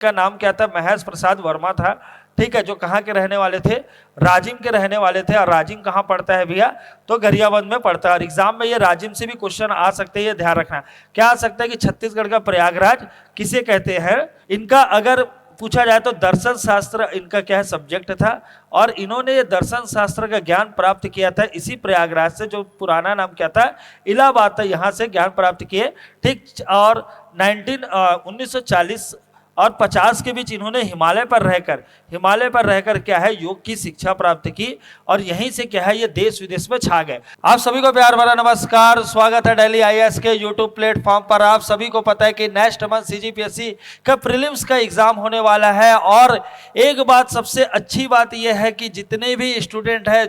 का नाम क्या था? महेश प्रसाद वर्मा था, ठीक है, जो कहाँ के रहने वाले थे? राजिम के रहने वाले थे। और राजिम कहाँ पड़ता है भैया? तो गरियाबंद में पड़ता है। और एग्जाम में ये राजिम से भी क्वेश्चन आ सकते हैं, ये ध्यान रखना। क्या आ सकता है कि छत्तीसगढ़ का प्रयागराज किसे कहते हैं? इनका अगर पूछा जाए तो दर्शन शास्त्र इनका क्या है? सब्जेक्ट था। और इन्होंने ये दर्शन शास्त्र का ज्ञान प्राप्त किया था इसी प्रयागराज से, जो पुराना नाम क्या था? इलाहाबाद था, यहाँ से ज्ञान प्राप्त किए, ठीक। और 1940 और 50 के बीच इन्होंने हिमालय पर रहकर क्या है? योग की शिक्षा प्राप्त की। और यहीं से क्या है? ये देश विदेश में छा गए। आप सभी को प्यार भरा नमस्कार, स्वागत है डेली आईएएस के यूट्यूब प्लेटफॉर्म पर। आप सभी को पता है कि नेक्स्ट मंथ सीजीपीएससी का प्रीलिम्स का एग्जाम होने वाला है। और एक बात, सबसे अच्छी बात यह है कि जितने भी स्टूडेंट है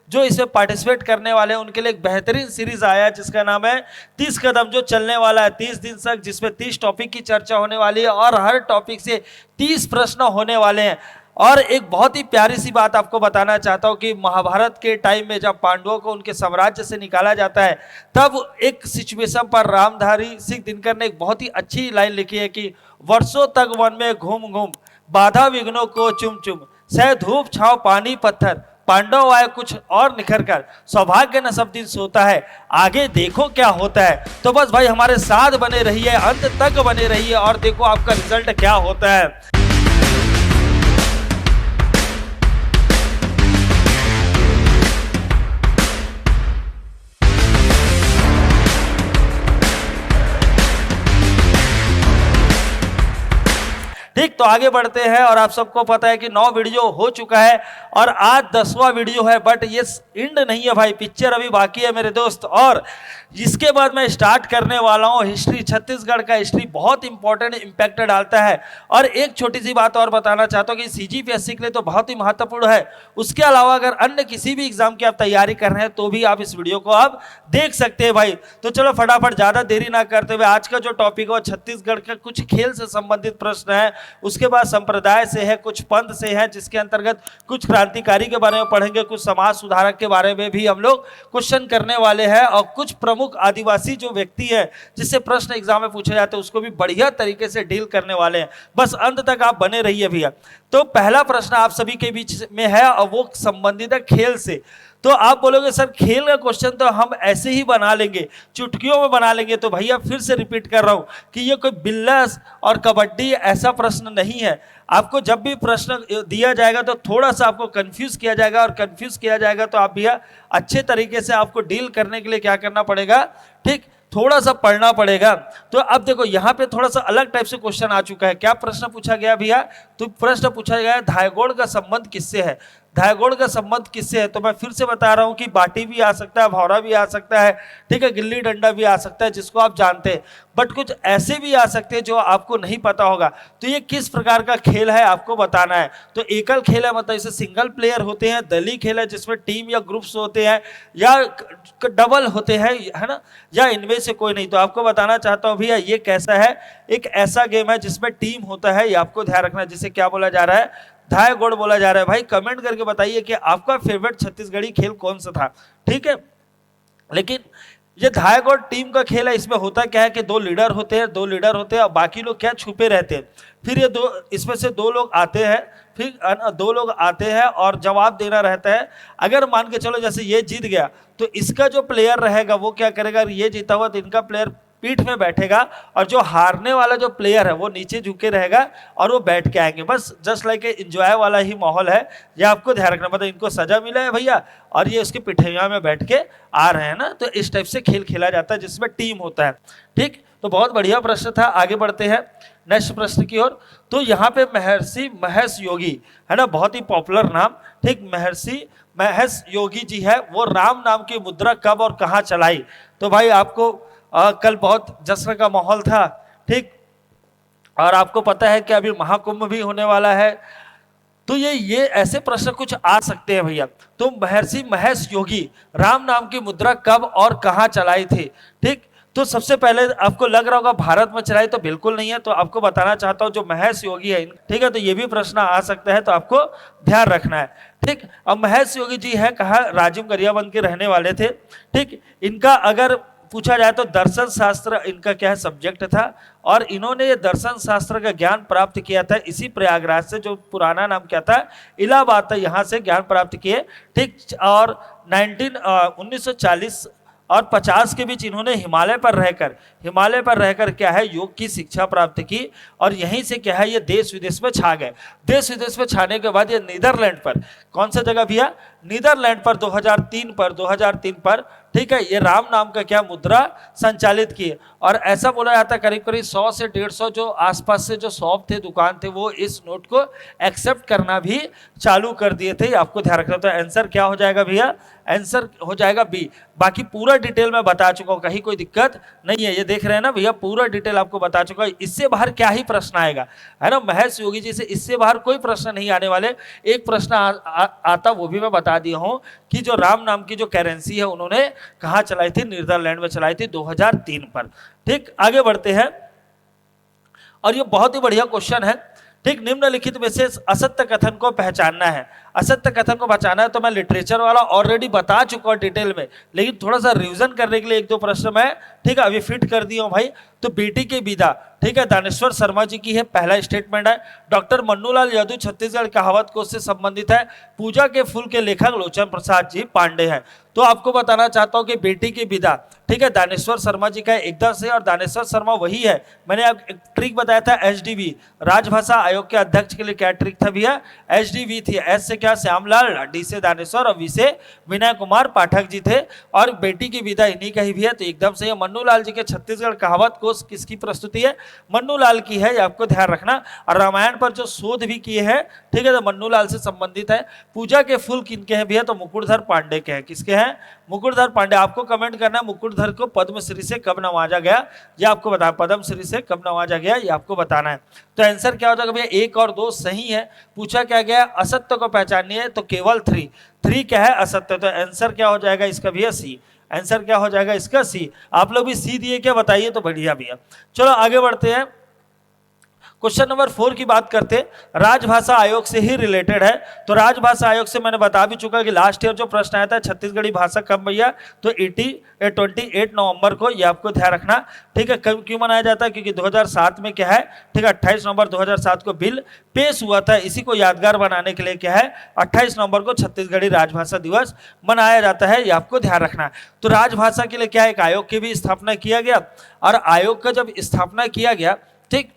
जो इसमें पार्टिसिपेट करने वाले हैं, उनके लिए एक बेहतरीन सीरीज आया है जिसका नाम है 30 कदम, जो चलने वाला है 30 दिन तक, जिसमें 30 टॉपिक की चर्चा होने वाली है और हर टॉपिक से 30 प्रश्न होने वाले हैं। और एक बहुत ही प्यारी सी बात आपको बताना चाहता हूं कि महाभारत के टाइम में जब पांडवों को उनके साम्राज्य से निकाला जाता है, तब एक सिचुएशन पर रामधारी सिंह दिनकर ने एक बहुत ही अच्छी लाइन लिखी है कि वर्षों तक वन में घूम घूम, बाधा विघ्नों को चुम चुम, सह धूप छाव पानी पत्थर, पांडव आए कुछ और निखर कर, सौभाग्य न सब दिन सोता है, आगे देखो क्या होता है। तो बस भाई हमारे साथ बने रहिए, अंत तक बने रहिए और देखो आपका रिजल्ट क्या होता है। ठीक, तो आगे बढ़ते हैं। और आप सबको पता है कि 9 वीडियो हो चुका है और आज 10वां वीडियो है, बट ये एंड नहीं है भाई, पिक्चर अभी बाकी है मेरे दोस्त। और इसके बाद मैं स्टार्ट करने वाला हूँ हिस्ट्री। छत्तीसगढ़ का हिस्ट्री बहुत इंपॉर्टेंट इम्पैक्ट डालता है। और एक छोटी सी बात और बताना चाहता हूँ कि सीजीपीएससी के लिए तो बहुत ही महत्वपूर्ण है। उसके अलावा अगर अन्य किसी भी एग्जाम की आप तैयारी कर रहे हैं तो भी आप इस वीडियो को आप देख सकते हैं भाई। तो चलो फटाफट ज़्यादा देरी ना करते हुए आज का जो टॉपिक है छत्तीसगढ़ का कुछ खेल से संबंधित प्रश्न है, उसके बाद संप्रदाय से है, कुछ पंथ से है, जिसके अंतर्गत कुछ क्रांतिकारी के बारे में पढ़ेंगे, कुछ समाज सुधारक के बारे में भी हम लोग क्वेश्चन करने वाले हैं, और कुछ प्रमुख आदिवासी जो व्यक्ति है जिससे प्रश्न एग्जाम में पूछे जाते हैं उसको भी बढ़िया तरीके से डील करने वाले हैं। बस अंत तक आप बने रहिए भैया। तो पहला प्रश्न आप सभी के बीच में है और वो संबंधित है खेल से। तो आप बोलोगे सर खेल का क्वेश्चन तो हम ऐसे ही बना लेंगे, चुटकियों में बना लेंगे। तो भैया फिर से रिपीट कर रहा हूं कि ये कोई बिल्ला और कबड्डी ऐसा प्रश्न नहीं है। आपको जब भी प्रश्न दिया जाएगा तो थोड़ा सा आपको कंफ्यूज किया जाएगा, और कंफ्यूज किया जाएगा तो आप भैया अच्छे तरीके से आपको डील करने के लिए क्या करना पड़ेगा? ठीक, थोड़ा सा पढ़ना पड़ेगा। तो अब देखो यहाँ पे थोड़ा सा अलग टाइप से क्वेश्चन आ चुका है। क्या प्रश्न पूछा गया भैया? तो प्रश्न पूछा गया है धायगोड़ का संबंध किससे है? धायगोड़ का संबंध किससे है? तो मैं फिर से बता रहा हूं कि बाटी भी आ सकता है, भौरा भी आ सकता है, ठीक है, गिल्ली डंडा भी आ सकता है जिसको आप जानते हैं, बट कुछ ऐसे भी आ सकते हैं जो आपको नहीं पता होगा। तो ये किस प्रकार का खेल है आपको बताना है। तो एकल खेल है, मतलब इसे सिंगल प्लेयर होते हैं, दलीय खेल है जिसमें टीम या ग्रुप्स होते हैं, या डबल होते हैं, है ना, या इनमें से कोई नहीं। तो आपको बताना चाहता हूं भैया ये कैसा है, एक ऐसा गेम है जिसमें टीम होता है, ये आपको ध्यान रखना है। जिसे क्या बोला जा रहा है? धायगोड़ बोला जा रहा है। भाई कमेंट करके बताइए कि आपका फेवरेट छत्तीसगढ़ी खेल कौन सा था, ठीक है। लेकिन ये धायगोड़ टीम का खेल है। इसमें होता क्या है कि 2 लीडर होते हैं, 2 लीडर होते हैं और बाकी लोग क्या छुपे रहते हैं। फिर ये इसमें से 2 लोग आते हैं, फिर 2 लोग आते हैं और जवाब देना रहता है। अगर मान के चलो जैसे ये जीत गया तो इसका जो प्लेयर रहेगा वो क्या करेगा? ये जीता हुआ तो इनका प्लेयर पीठ में बैठेगा और जो हारने वाला जो प्लेयर है वो नीचे झुके रहेगा और वो बैठ के आएंगे। बस जस्ट लाइक एंजॉय वाला ही माहौल है, ये आपको ध्यान रखना। मतलब इनको सजा मिला है भैया और ये उसकी पिठैया में बैठ के आ रहे हैं ना। तो इस टाइप से खेल खेला जाता है जिसमें टीम होता है, ठीक। तो बहुत बढ़िया प्रश्न था। आगे बढ़ते हैं नेक्स्ट प्रश्न की ओर। तो यहाँ पे महर्षि महेश योगी है ना, बहुत ही पॉपुलर नाम, ठीक। महर्षि महेश योगी जी है, वो राम नाम की मुद्रा कब और कहाँ चलाई? तो भाई आपको कल बहुत जश्न का माहौल था, ठीक। और आपको पता है कि अभी महाकुंभ भी होने वाला है। तो ये ऐसे प्रश्न कुछ आ सकते हैं भैया। तो महर्षि महेश योगी राम नाम की मुद्रा कब और कहाँ चलाई थी, ठीक। तो सबसे पहले आपको लग रहा होगा भारत में चलाई, तो बिल्कुल नहीं है। तो आपको बताना चाहता हूं जो महेश योगी है, ठीक है, तो ये भी प्रश्न आ सकता है, तो आपको ध्यान रखना है, ठीक। अब महेश योगी जी है कहा? राजिम गरियाबंद के रहने वाले थे, ठीक। इनका अगर पूछा जाए तो दर्शन शास्त्र इनका क्या है सब्जेक्ट था, और इन्होंने ये दर्शन शास्त्र का ज्ञान प्राप्त किया था इसी प्रयागराज से, जो पुराना नाम क्या था इलाहाबाद था, यहाँ से ज्ञान प्राप्त किए। ठीक, और 1940 और 50 के बीच इन्होंने हिमालय पर रहकर क्या है योग की शिक्षा प्राप्त की, और यहीं से क्या है ये देश विदेश में छा गए। देश विदेश में छाने के बाद ये नीदरलैंड पर, कौन सा जगह भैया, नीदरलैंड पर 2003 पर ठीक है ये राम नाम का क्या मुद्रा संचालित किए। और ऐसा बोला जाता है करीब करीब 100 से 150 जो आसपास से जो शॉप थे, दुकान थे, वो इस नोट को एक्सेप्ट करना भी चालू कर दिए थे। आपको ध्यान रखना। तो आंसर क्या हो जाएगा भैया, आंसर हो जाएगा बी। बाकी पूरा डिटेल में बता चुका हूँ, कहीं कोई दिक्कत नहीं है। ये देख रहे हैं ना भैया, पूरा डिटेल आपको बता चुका हूँ। इससे बाहर क्या ही प्रश्न आएगा, है ना। महेश योगी जी से इससे बाहर कोई प्रश्न नहीं आने वाले। एक प्रश्न आता वो भी मैं बता दिया हूँ कि जो राम नाम की जो करेंसी है उन्होंने कहाँ चलाई थी, नीदरलैंड में चलाई थी 2003 पर। ठीक, आगे बढ़ते हैं, और ये बहुत ही बढ़िया क्वेश्चन है। ठीक, निम्नलिखित में से असत्य कथन को पहचानना है। असत्य कथन को पहचाना है तो मैं लिटरेचर वाला ऑलरेडी बता चुका हूँ डिटेल में, लेकिन थोड़ा सा रिवीजन करने के लिए एक दो प्रश्न मैं ठीक है अभी फिट कर दिया हूँ भाई। तो बेटी की विदा ठीक है दानेश्वर शर्मा जी की है, पहला स्टेटमेंट है। डॉक्टर मन्नूलाल यादव छत्तीसगढ़ कहावत कोश से संबंधित है। पूजा के फूल के लेखक लोचन प्रसाद जी पांडे हैं। तो आपको बताना चाहता हूं कि बेटी की विदा ठीक है दानेश्वर शर्मा जी का एकदम से, और दानेश्वर शर्मा वही है। मैंने आप एक ट्रिक बताया था एचडीवी, राजभाषा आयोग के अध्यक्ष के लिए क्या ट्रिक था भैया, एचडीवी थी। एस से क्या श्यामलाल, डी से दानेश्वर और वी से विनय कुमार पाठक जी थे, और बेटी की विदा इन्हीं का ही भी है। तो एकदम से मन्नूलाल जी के छत्तीसगढ़ कहावत कोश किसकी प्रस्तुति है, मन्नूलाल की है, ये आपको ध्यान रखना। और रामायण पर जो शोध भी किए हैं ठीक है तो मन्नूलाल से संबंधित है। पूजा के फूल किनके हैं भैया, तो मुकुटधर पांडे के हैं। किसके हैं, मुकुटधर पांडे। आपको कमेंट करना है मुकुटधर को पद्मश्री से कब नवाजा गया, ये आपको बता, पद्मश्री से कब नवाजा गया ये आपको बताना है। तो आंसर क्या हो जाएगा भैया, 1 और 2 सही है। पूछा क्या गया, असत्य को पहचानिए, तो केवल 3 क्या है असत्य। तो आंसर क्या हो जाएगा इसका भैया सी। आंसर क्या हो जाएगा इसका सी। आप लोग भी सी दिए क्या बताइए, तो बढ़िया भैया। चलो आगे बढ़ते हैं, क्वेश्चन नंबर 4 की बात करते हैं। राजभाषा आयोग से ही रिलेटेड है। तो राजभाषा आयोग से मैंने बता भी चुका कि लास्ट ईयर जो प्रश्न आया था छत्तीसगढ़ी भाषा कब भैया, तो 28 नवंबर को, ये आपको ध्यान रखना ठीक है। क्यों मनाया जाता है, क्योंकि 2007 में क्या है ठीक है 28 नवंबर 2007 को बिल पेश हुआ था। इसी को यादगार बनाने के लिए क्या है 28 नवंबर को छत्तीसगढ़ी राजभाषा दिवस मनाया जाता है, ये आपको ध्यान रखना है। तो राजभाषा के लिए क्या एक आयोग की भी स्थापना किया गया, और आयोग का जब स्थापना किया गया ठीक,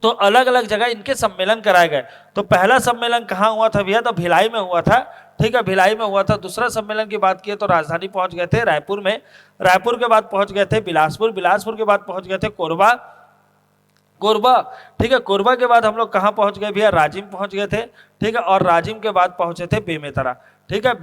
तो अलग अलग जगह इनके सम्मेलन कराए गए। तो पहला सम्मेलन कहाँ हुआ था भैया, तो भिलाई में हुआ था ठीक है, भिलाई में हुआ था। दूसरा सम्मेलन की बात की तो राजधानी पहुंच गए थे रायपुर में, रायपुर के बाद पहुंच गए थे बिलासपुर, बिलासपुर के बाद पहुंच गए थे कोरबा, कोरबा ठीक है, कोरबा के बाद हम लोग कहाँ पहुंच गए भैया, राजिम पहुंच गए थे ठीक है, और राजिम के बाद पहुंचे थे बेमेतरा ठीक है,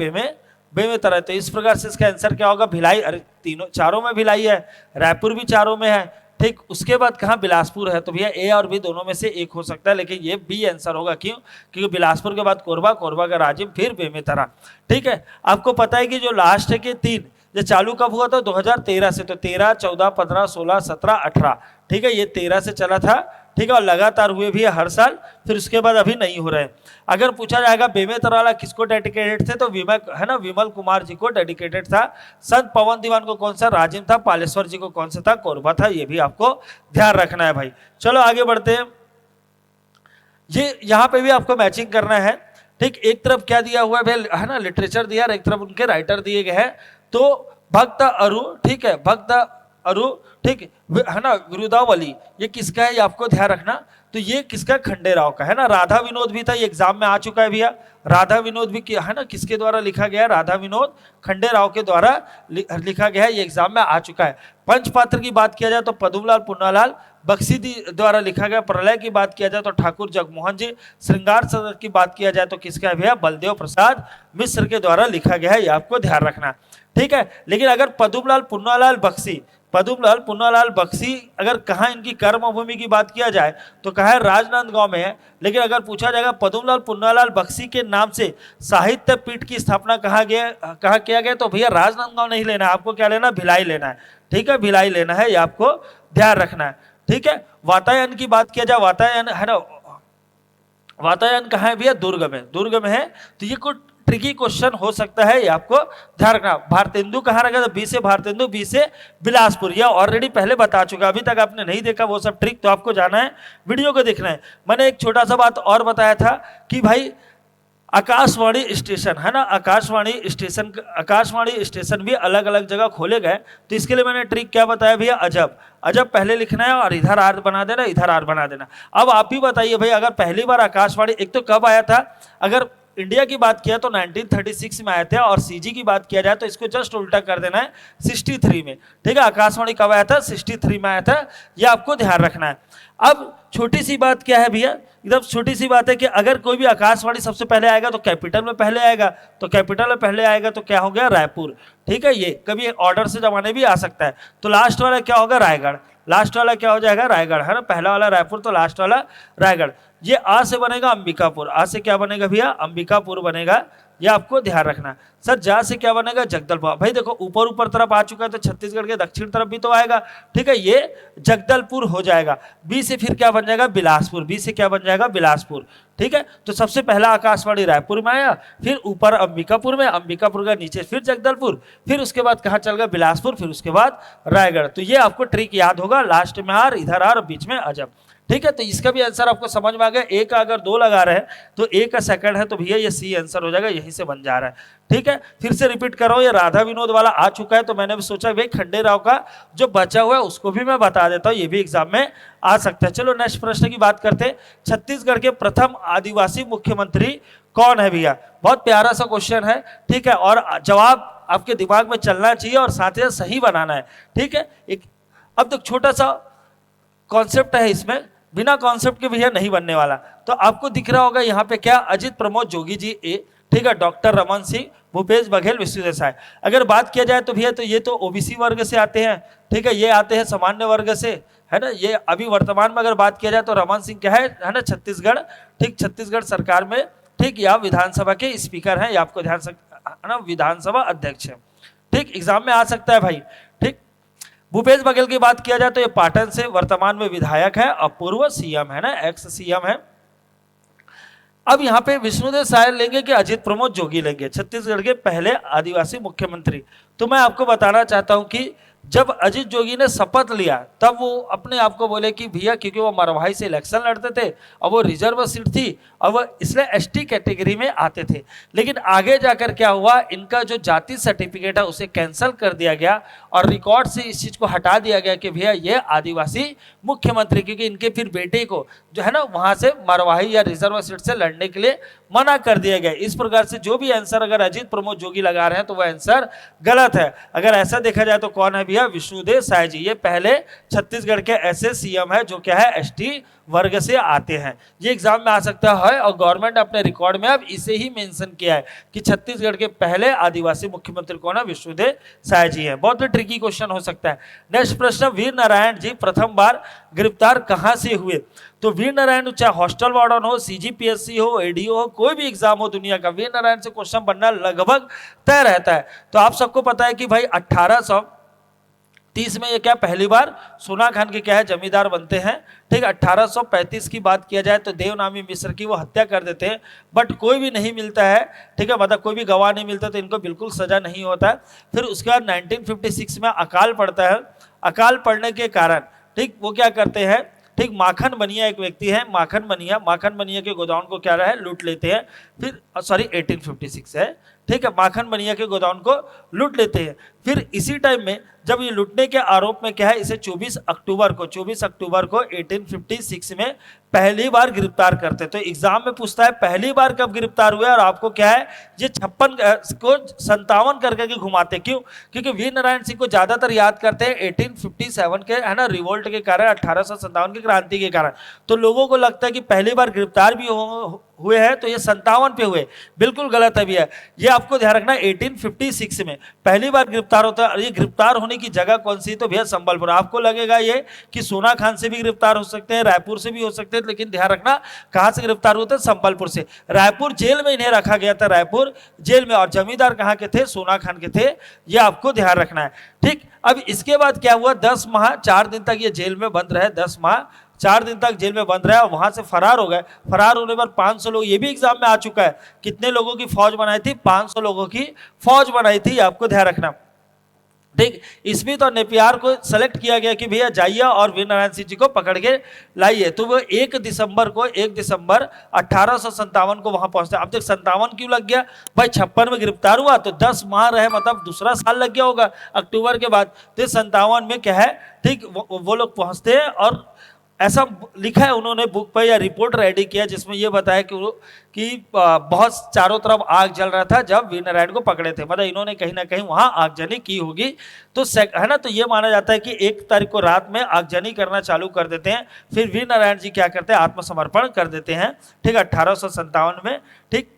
बेमेतरा। तो इस प्रकार से इसका आंसर क्या होगा, भिलाई। अरे तीनों चारों में भिलाई है, रायपुर भी चारों में है ठीक। उसके बाद कहाँ बिलासपुर है, तो भैया ए और बी दोनों में से एक हो सकता है, लेकिन ये बी आंसर होगा। क्यों, क्योंकि बिलासपुर के बाद कोरबा, कोरबा का राजिम, फिर बेमेतरा ठीक है। आपको पता है कि जो लास्ट के 3 ये चालू कब हुआ था, 2013 से। तो 13, 14, 15, 16, 17, 18 ठीक है, ये 13 से चला था ठीक है, और लगातार हुए भी है हर साल। फिर उसके बाद अभी नहीं हो रहे। अगर पूछा जाएगा बेमेतरा वाला किसको डेडिकेटेड थे, तो विमल कुमार जी को डेडिकेटेड था। संत पवन दीवान को कौन सा, राजिम था। पालेश्वर जी को कौन सा था, कोरबा था। ये भी आपको ध्यान रखना है भाई। चलो आगे बढ़ते हैं, ये यहाँ पे भी आपको मैचिंग करना है ठीक। एक तरफ क्या दिया हुआ है ना, लिटरेचर दिया, और एक तरफ उनके राइटर दिए गए हैं। तो भक्त अरु ठीक है, भक्त अरु ठीक है ना, विरुदावली ये किसका है, ये आपको ध्यान रखना। तो ये किसका, खंडेराव का है ना। राधा विनोद भी था, ये एग्जाम में आ चुका है भैया। राधा विनोद भी है ना, किसके द्वारा लिखा गया, राधा विनोद खंडेराव के द्वारा लिखा गया है, ये एग्जाम में आ चुका है। पंचपात्र की बात किया जाए तो पदुमलाल पुन्नालाल बक्सी द्वारा लिखा गया। प्रलय की बात किया जाए तो ठाकुर जगमोहन जी। श्रृंगार सदर की बात किया जाए तो किसका है भैया, बलदेव प्रसाद मिश्र के द्वारा लिखा गया है, ये आपको ध्यान रखना ठीक है। लेकिन अगर पदुमलाल पुन्नालाल बक्सी अगर कहाँ इनकी कर्मभूमि की बात किया जाए तो कहाँ है, राजनांदगांव में है। लेकिन अगर पूछा जाएगा पदुमलाल पुन्नालाल बक्सी के नाम से साहित्य पीठ की स्थापना कहाँ किया गया, तो भैया राजनांदगांव नहीं लेना है, आपको क्या लेना है, भिलाई लेना है ठीक है, भिलाई लेना है, ये आपको ध्यान रखना है ठीक है। वातायन की बात किया जाए, वातायन है ना, वातायन कहाँ है भैया, दुर्ग में है। तो ये कुछ ट्रिकी क्वेश्चन हो सकता है, ये आपको ध्यान रखना। भारतेंदु कहाँ रखा? तो बी से भारतेंदु, बी से बिलासपुर। यह ऑलरेडी पहले बता चुका, अभी तक आपने नहीं देखा वो सब ट्रिक, तो आपको जाना है, वीडियो को देखना है। मैंने एक छोटा सा बात और बताया था कि भाई आकाशवाणी स्टेशन है ना, आकाशवाणी स्टेशन भी अलग अलग जगह खोले गए, तो इसके लिए मैंने ट्रिक क्या बताया भैया? अजब अजब पहले लिखना है और इधर आर बना देना, इधर आर बना देना। अब आप ही बताइए भाई, अगर पहली बार आकाशवाणी, एक तो कब आया था, अगर इंडिया की बात किया तो 1936 में आए थे, और सीजी की बात किया जाए तो इसको जस्ट उल्टा कर देना है 63 में, ठीक है। आकाशवाणी कब आया था? 63 में आया था, ये आपको ध्यान रखना है। अब छोटी सी बात क्या है भैया, एकदम छोटी सी बात है कि अगर कोई भी आकाशवाणी सबसे पहले आएगा तो कैपिटल में पहले आएगा, तो कैपिटल में पहले आएगा तो क्या हो गया? रायपुर, ठीक है। ये कभी ऑर्डर से जमाने भी आ सकता है, तो लास्ट वाला क्या होगा? रायगढ़। लास्ट वाला क्या हो जाएगा? रायगढ़, है ना। पहला वाला रायपुर, तो लास्ट वाला रायगढ़। ये आ से बनेगा अंबिकापुर, आ से क्या बनेगा भैया? अंबिकापुर बनेगा, ये आपको ध्यान रखना। सर जा से क्या बनेगा? जगदलपुर। भाई देखो ऊपर ऊपर तरफ आ चुका है तो छत्तीसगढ़ के दक्षिण तरफ भी तो आएगा, ठीक है, ये जगदलपुर हो जाएगा। बी से फिर क्या बन जाएगा? बिलासपुर, बी से क्या बन जाएगा? बिलासपुर, ठीक है। तो सबसे पहला आकाशवाणी रायपुर में आया, फिर ऊपर अंबिकापुर में, अंबिकापुर का नीचे फिर जगदलपुर, फिर उसके बाद कहाँ चल गया? बिलासपुर, फिर उसके बाद रायगढ़। तो ये आपको ट्रिक याद होगा, लास्ट में आर, इधर आर, बीच में अजब, ठीक है। तो इसका भी आंसर आपको समझ में आ गया। ए का अगर 2 लगा रहे हैं तो ए का सेकंड है, तो भैया ये सी आंसर हो जाएगा, यहीं से बन जा रहा है, ठीक है। फिर से रिपीट कर रहा हूं, ये राधा विनोद वाला आ चुका है, तो मैंने भी सोचा भाई खंडेराव का जो बचा हुआ है उसको भी मैं बता देता हूं, ये भी एग्जाम में आ सकता है। चलो नेक्स्ट प्रश्न की बात करते हैं। छत्तीसगढ़ के प्रथम आदिवासी मुख्यमंत्री कौन है भैया? बहुत प्यारा सा क्वेश्चन है, ठीक है, और जवाब आपके दिमाग में चलना चाहिए और साथ ही सही बनाना है, ठीक है। अब तो छोटा सा कॉन्सेप्ट है इसमें, बिना कॉन्सेप्ट के भैया नहीं बनने वाला। तो आपको दिख रहा होगा यहाँ पे क्या? अजित प्रमोद जोगी जी ए, ठीक है, डॉक्टर रमन सिंह, भूपेश बघेल, विष्णुदेव साय। अगर बात किया जाए तो भैया तो ये तो ओबीसी वर्ग से आते हैं, ठीक है, ये आते हैं सामान्य वर्ग से, है ना। ये अभी वर्तमान में अगर बात किया जाए तो रमन सिंह क्या है ना, छत्तीसगढ़, ठीक, छत्तीसगढ़ सरकार में, ठीक, या विधानसभा के स्पीकर हैं, ये आपको ध्यान है ना, विधानसभा अध्यक्ष है, ठीक, एग्जाम में आ सकता है भाई, ठीक। भूपेश बघेल की बात किया जाए तो ये पाटन से वर्तमान में विधायक है और पूर्व सीएम है ना, एक्स सीएम है। अब यहाँ पे विष्णुदेव साय लेंगे कि अजित प्रमोद जोगी लेंगे, छत्तीसगढ़ के पहले आदिवासी मुख्यमंत्री। तो मैं आपको बताना चाहता हूँ कि जब अजित जोगी ने शपथ लिया तब वो अपने आप को बोले कि भैया, क्योंकि वो मरवाही से इलेक्शन लड़ते थे और वो रिजर्व सीट थी और वो इसलिए एसटी कैटेगरी में आते थे। लेकिन आगे जाकर क्या हुआ, इनका जो जाति सर्टिफिकेट है उसे कैंसिल कर दिया गया और रिकॉर्ड से इस चीज़ को हटा दिया गया कि भैया ये आदिवासी मुख्यमंत्री, क्योंकि इनके फिर बेटे को जो है ना वहाँ से मरवाही या रिजर्व सीट से लड़ने के लिए मना कर दिया गया। इस प्रकार से जो भी आंसर अगर अजित प्रमोद जोगी लगा रहे हैं तो वह आंसर गलत है। अगर ऐसा देखा जाए तो कौन है भैया? विष्णुदेव साय जी। ये पहले छत्तीसगढ़ के ऐसे सीएम है जो क्या है, एसटी वर्ग से आते हैं। ये एग्जाम में आ सकता है और गवर्नमेंट अपने रिकॉर्ड में अब इसे ही मेंशन किया है कि छत्तीसगढ़ के पहले आदिवासी मुख्यमंत्री कौन है? विष्णुदेव साय जी है। बहुत ही ट्रिकी क्वेश्चन हो सकता है। नेक्स्ट प्रश्न, वीर नारायण जी प्रथम बार गिरफ्तार कहां से हुए? तो वीर नारायण चाहे हॉस्टल वार्डन हो, सीजीपीएससी हो, एडीओ हो, कोई भी एग्जाम हो दुनिया का, वीर नारायण से क्वेश्चन बनना लगभग तय रहता है। तो आप सबको पता है कि भाई 1830 में ये क्या पहली बार सोना खान के क्या है जमींदार बनते हैं, ठीक। 1835 की बात किया जाए तो देवनामी मिश्र की वो हत्या कर देते हैं, बट कोई भी नहीं मिलता है, ठीक है, मतलब कोई भी गवाह नहीं मिलता तो इनको बिल्कुल सजा नहीं होता है। फिर उसके बाद 1956 में अकाल पड़ता है। अकाल पड़ने के कारण, ठीक, वो क्या करते हैं, ठीक, माखन बनिया एक व्यक्ति है, माखन बनिया के गोदाउन को क्या रहा है, लूट लेते हैं। फिर 1856 है, ठीक है, माखन बनिया के गोदाउन को लूट लेते हैं। फिर इसी टाइम में जब ये लूटने के आरोप में क्या है, इसे 24 अक्टूबर को 1856 में पहली बार गिरफ्तार करते। तो एग्जाम में पूछता है पहली बार कब गिरफ्तार हुए, और आपको क्या है ये 56 को 57 करके घुमाते। क्यों? क्योंकि वीर नारायण सिंह को ज्यादातर याद करते हैं 1857 के, है ना, रिवोल्ट के कारण, 1857 की क्रांति के कारण। तो लोगों को लगता है कि पहली बार गिरफ्तार भी हुए हैं तो ये 57 पे हुए, बिल्कुल गलत है भैया। ये आपको ध्यान रखना 1856 में पहली बार गिरफ्तार होता है। ये गिरफ्तार होने की जगह कौन सी? तो भैया संबलपुर। आपको लगेगा ये कि सोना खान से भी गिरफ्तार हो सकते हैं, रायपुर से भी हो सकते हैं, लेकिन ध्यान रखना कहां से गिरफ्तार होते हैं? संबलपुर से। रायपुर जेल में इन्हें रखा गया था, रायपुर जेल में। और जमींदार कहां के थे? सोना खान के थे, ये आपको ध्यान रखना है, ठीक। अब इसके बाद क्या हुआ, 10 माह 4 दिन तक ये जेल में बंद रहे, 10 माह 4 दिन तक जेल में बंद रहा, वहां से फरार हो गए। फरार होने पर 500 लोग, ये भी एग्जाम में आ चुका है, कितने लोगों की फौज बनाई थी? 500 लोगों की फौज बनाई थी, आपको ध्यान रखना। ठीक, स्मिथ और नेपियर को सेलेक्ट किया गया कि भैया जाइए और वीर नारायण सिंह जी को पकड़ के लाइए। तो वो 1 दिसंबर 1857 को वहां पहुंचते। अब तक 57 क्यों लग गया भाई? 56 में गिरफ्तार हुआ तो 10 माह रहे, मतलब दूसरा साल लग गया होगा अक्टूबर के बाद। तो 57 में क्या है, ठीक, वो लोग पहुंचते हैं और ऐसा लिखा है उन्होंने बुक पर या रिपोर्ट रेडी किया जिसमें ये बताया कि बहुत चारों तरफ आग जल रहा था जब वीर नारायण को पकड़े थे। मतलब इन्होंने कहीं ना कहीं वहां आगजनी की होगी। तो है ना, तो ये माना जाता है कि 1 तारीख को रात में आगजनी करना चालू कर देते हैं। फिर वीर नारायण जी क्या करते हैं? आत्मसमर्पण कर देते हैं। ठीक, 1857 में। ठीक,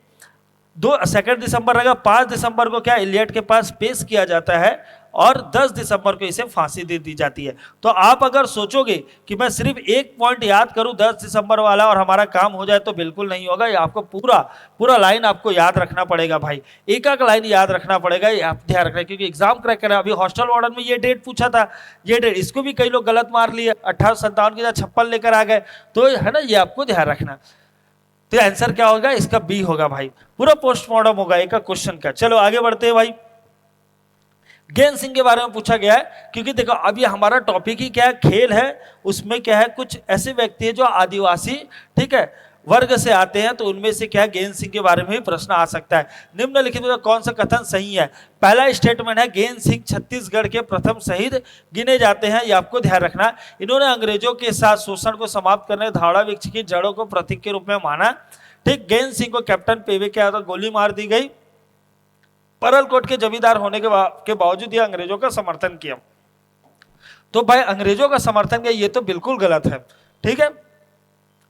2 दिसंबर रहेगा। 5 दिसंबर को क्या इलियट के पास पेश किया जाता है और 10 दिसंबर को इसे फांसी दे दी जाती है। तो आप अगर सोचोगे कि मैं सिर्फ एक पॉइंट याद करूं 10 दिसंबर वाला और हमारा काम हो जाए, तो बिल्कुल नहीं होगा। ये आपको पूरा लाइन आपको याद रखना पड़ेगा भाई, एक लाइन याद रखना पड़ेगा, ये आप ध्यान रखना, क्योंकि एग्जाम क्रैक करना। अभी हॉस्टल वार्डन में ये डेट पूछा था, ये डेट इसको भी कई लोग गलत मार लिए, 1857 की जगह 56 लेकर आ गए। तो है ना, ये आपको ध्यान रखना। तो आंसर क्या होगा इसका? बी होगा भाई, पूरा पोस्टमार्टम होगा एक क्वेश्चन का। चलो आगे बढ़ते हैं भाई। ज्ञान सिंह के बारे में पूछा गया है, क्योंकि देखो अब ये हमारा टॉपिक ही क्या है, खेल है। उसमें क्या है, कुछ ऐसे व्यक्ति हैं जो आदिवासी, ठीक है, वर्ग से आते हैं, तो उनमें से क्या है, ज्ञान सिंह के बारे में भी प्रश्न आ सकता है। निम्नलिखित में कौन सा कथन सही है? पहला स्टेटमेंट है, ज्ञान सिंह छत्तीसगढ़ के प्रथम शहीद गिने जाते हैं। ये आपको ध्यान रखना। इन्होंने अंग्रेजों के साथ शोषण को समाप्त करने धावड़ा वृक्ष की जड़ों को प्रतीक के रूप में माना। ठीक, ज्ञान सिंह को कैप्टन पेवे के हाथों गोली मार दी गई। परलकोट के जमींदार होने के बावजूद ये अंग्रेजों का समर्थन किया। तो भाई अंग्रेजों का समर्थन किया, ये तो बिल्कुल गलत है। ठीक है,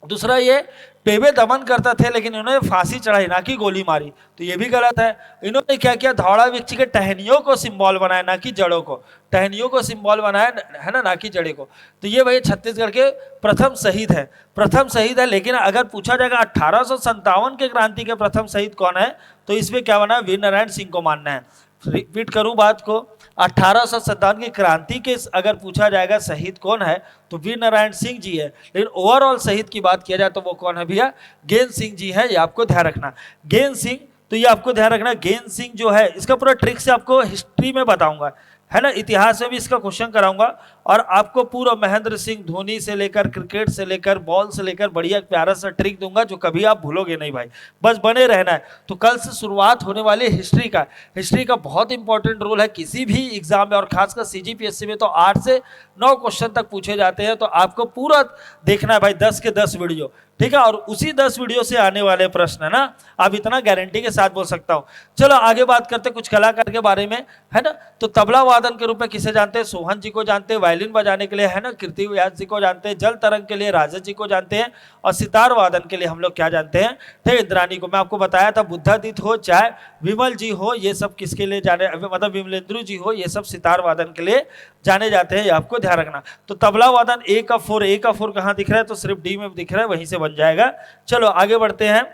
दूसरा ये पेवे दमन करता थे लेकिन इन्होंने फांसी चढ़ाई, ना कि गोली मारी, तो ये भी गलत है। इन्होंने क्या किया, धावड़ा वृक्ष के टहनियों को सिंबल बनाया, ना कि जड़ों को। टहनियों को सिंबल बनाया है ना कि जड़े को। तो ये भाई छत्तीसगढ़ के प्रथम शहीद है, प्रथम शहीद है। लेकिन अगर पूछा जाएगा 1857 के क्रांति के प्रथम शहीद कौन है, तो इसमें क्या बना, वीर नारायण सिंह को मानना है। रिपीट करूं बात को, 1857 की क्रांति के अगर पूछा जाएगा शहीद कौन है, तो वीर नारायण सिंह जी है। लेकिन ओवरऑल शहीद की बात किया जाए तो वो कौन है भैया? ज्ञान सिंह जी है। ये आपको ध्यान रखना, ज्ञान सिंह। तो ये आपको ध्यान रखना, ज्ञान सिंह जो है, इसका पूरा ट्रिक से आपको हिस्ट्री में बताऊंगा, है ना, इतिहास में भी इसका क्वेश्चन कराऊंगा। और आपको पूरा महेंद्र सिंह धोनी से लेकर, क्रिकेट से लेकर, बॉल से लेकर बढ़िया प्यारा सा ट्रिक दूंगा जो कभी आप भूलोगे नहीं भाई, बस बने रहना है। तो कल से शुरुआत होने वाली हिस्ट्री का बहुत इंपॉर्टेंट रोल है किसी भी एग्जाम में, और खासकर सीजीपीएससी में तो 8 से 9 क्वेश्चन तक पूछे जाते हैं। तो आपको पूरा देखना है भाई, 10 के 10 वीडियो, ठीक है। और उसी 10 वीडियो से आने वाले प्रश्न है ना, आप इतना गारंटी के साथ बोल सकता हूं। चलो आगे बात करते कुछ कलाकार के बारे में, है ना। तो तबला वादन के रूप में किसे जानते हैं? सोहन जी को जानते हैं। वायलिन बजाने के लिए, है ना, कीर्ति व्यास जी को जानते हैं। जल तरंग के लिए राजा जी को जानते हैं। और सितार वादन के लिए हम लोग क्या जानते हैं? थे इंद्रानी को। मैं आपको बताया था, बुद्धादित्य हो चाहे विमल जी हो, ये सब किसके लिए जाने, मतलब विमलेंद्र जी हो, ये सब सितार वादन के लिए जाने जाते हैं। ये आपको ध्यान रखना। तो तबला वादन ए का 4 कहाँ दिख रहा है? तो सिर्फ डी में दिख रहा है, वहीं से बन जाएगा। चलो आगे बढ़ते हैं।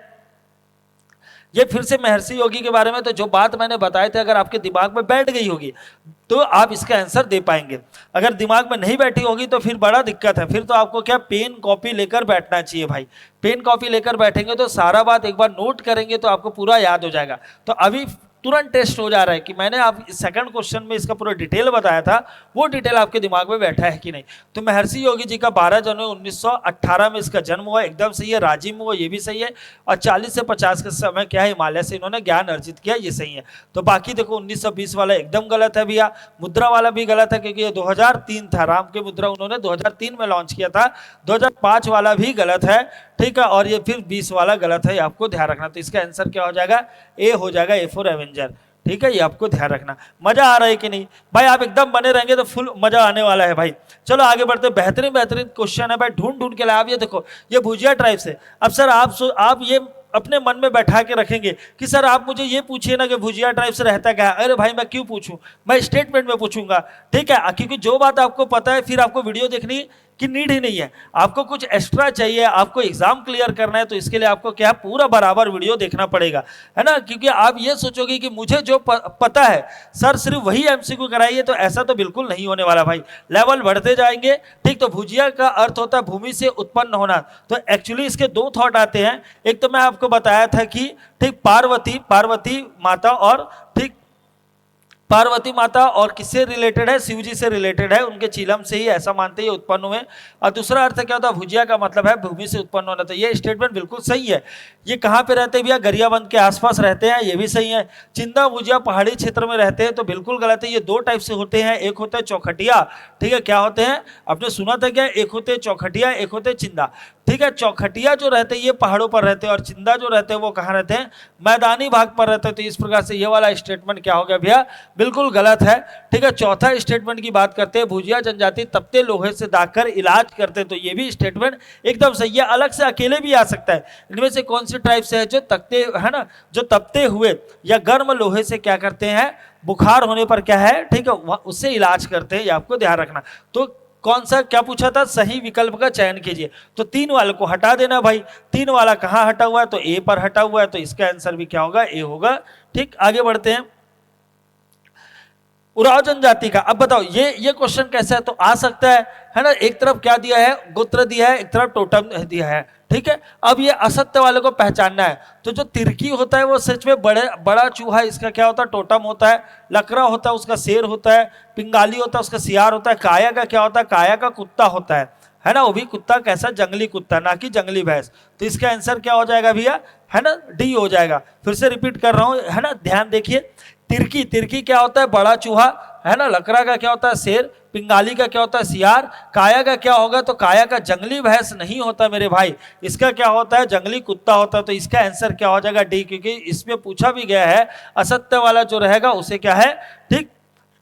ये फिर से महर्षि योगी के बारे में, तो जो बात मैंने बताए थे अगर आपके दिमाग में बैठ गई होगी तो आप इसका आंसर दे पाएंगे। अगर दिमाग में नहीं बैठी होगी तो फिर बड़ा दिक्कत है। फिर तो आपको क्या, पेन कॉपी लेकर बैठना चाहिए भाई। पेन कॉपी लेकर बैठेंगे तो सारा बात एक बार नोट करेंगे तो आपको पूरा याद हो जाएगा। तो अभी तुरंत टेस्ट हो जा रहा है कि मैंने आप सेकंड क्वेश्चन में इसका पूरा डिटेल बताया था, वो डिटेल आपके दिमाग में बैठा है कि नहीं। तो महर्षि योगी जी का 12 जनवरी 1918 में इसका जन्म हुआ, एकदम सही है। रांची में हुआ, ये भी सही है। और 40 से 50 के समय क्या है, हिमालय से इन्होंने ज्ञान अर्जित किया, ये सही है। तो बाकी देखो 1920 वाला एकदम गलत है भैया। मुद्रा वाला भी गलत है क्योंकि ये 2003 था, राम की मुद्रा उन्होंने 2003 में लॉन्च किया था। 2005 वाला भी गलत है, ठीक है। और ये फिर 20 वाला गलत है, आपको ध्यान रखना। तो इसका आंसर क्या हो जाएगा? ए हो जाएगा, ए फॉर एवेंजर, ठीक है। ये आपको ध्यान रखना। मजा आ रहा है कि नहीं भाई? आप एकदम बने रहेंगे तो फुल मजा आने वाला है भाई। चलो आगे बढ़ते। बेहतरीन क्वेश्चन है भाई, ढूंढ के लाए। आप ये देखो, ये भुजिया ट्राइब से। अब सर आप ये अपने मन में बैठा के रखेंगे कि सर आप मुझे ये पूछिए ना कि भुजिया ट्राइब से रहता क्या है। अरे भाई मैं क्यों पूछूं, मैं स्टेटमेंट में पूछूंगा, ठीक है। क्योंकि जो बात आपको पता है फिर आपको वीडियो देखनी कि नीड ही नहीं है, आपको कुछ एक्स्ट्रा चाहिए, आपको एग्जाम क्लियर करना है, तो इसके लिए आपको क्या पूरा बराबर वीडियो देखना पड़ेगा, है ना। क्योंकि आप ये सोचोगे कि मुझे जो पता है सर सिर्फ वही एमसीक्यू कराइए, तो ऐसा तो बिल्कुल नहीं होने वाला भाई। लेवल बढ़ते जाएंगे, ठीक। तो भुजिया का अर्थ होता है भूमि से उत्पन्न होना। तो एक्चुअली इसके दो थॉट आते हैं। एक तो मैं आपको बताया था कि ठीक पार्वती माता, और ठीक पार्वती माता और किससे रिलेटेड है, शिव जी से रिलेटेड है, उनके चीलम से ही ऐसा मानते हैं उत्पन्न हुए। और दूसरा अर्थ क्या होता है, भुजिया का मतलब है भूमि से उत्पन्न होना। तो ये स्टेटमेंट बिल्कुल सही है। ये कहाँ पे रहते हैं भैया, गरियाबंद के आसपास रहते हैं, ये भी सही है। चिंदा भुजिया पहाड़ी क्षेत्र में रहते हैं, तो बिल्कुल गलत है। ये दो टाइप से होते हैं, एक होता है चौखटिया, ठीक है। क्या होते हैं, आपने सुना था क्या, एक होते हैं चौखटिया, एक होते हैं चिंदा, ठीक है। चौखटिया जो रहते हैं ये पहाड़ों पर रहते हैं, और चिंदा जो रहते हैं वो कहाँ रहते हैं, मैदानी भाग पर रहते हैं। तो इस प्रकार से ये वाला स्टेटमेंट क्या हो गया भैया, बिल्कुल गलत है, ठीक है। चौथा स्टेटमेंट की बात करते हैं, भुजिया जनजाति तपते लोहे से दागकर इलाज करते हैं, तो ये भी स्टेटमेंट एकदम सही है। अलग से अकेले भी आ सकता है। इनमें से कौन सी टाइप से है, जो तकते है ना, जो तपते हुए या गर्म लोहे से क्या करते हैं, बुखार होने पर क्या है, ठीक है, उससे इलाज करते हैं, ये आपको ध्यान रखना। तो कौन सा क्या पूछा था, सही विकल्प का चयन कीजिए। तो 3 वाले को हटा देना भाई। 3 वाला कहाँ हटा हुआ है, तो ए पर हटा हुआ है, तो इसका आंसर भी क्या होगा, ए होगा, ठीक। आगे बढ़ते हैं, उराव जनजाति का। अब बताओ ये क्वेश्चन कैसा है, तो आ सकता है ना। एक तरफ क्या दिया है, गोत्र दिया है, एक तरफ टोटम दिया है, ठीक है। अब ये असत्य वाले को पहचानना है। तो जो तिरकी होता है वो सच में बड़ा चूहा, इसका क्या होता है, टोटम होता है। लकड़ा होता है उसका शेर होता है। पिंगाली होता है उसका सियार होता है। काया का क्या होता है, काया का कुत्ता होता है ना। वो भी कुत्ता कैसा, जंगली कुत्ता, ना कि जंगली भैंस। तो इसका आंसर क्या हो जाएगा भैया, है ना, डी हो जाएगा। फिर से रिपीट कर रहा हूं, है ना, ध्यान देखिए। तिरकी क्या होता है, बड़ा चूहा, है ना। लकड़ा का क्या होता है, शेर। पिंगाली का क्या होता है, सियार। काया का क्या होगा, तो काया का जंगली भैंस नहीं होता मेरे भाई, इसका क्या होता है, जंगली कुत्ता होता है। तो इसका आंसर क्या हो जाएगा, डी, क्योंकि इसमें पूछा भी गया है, असत्य वाला जो रहेगा उसे क्या है, ठीक,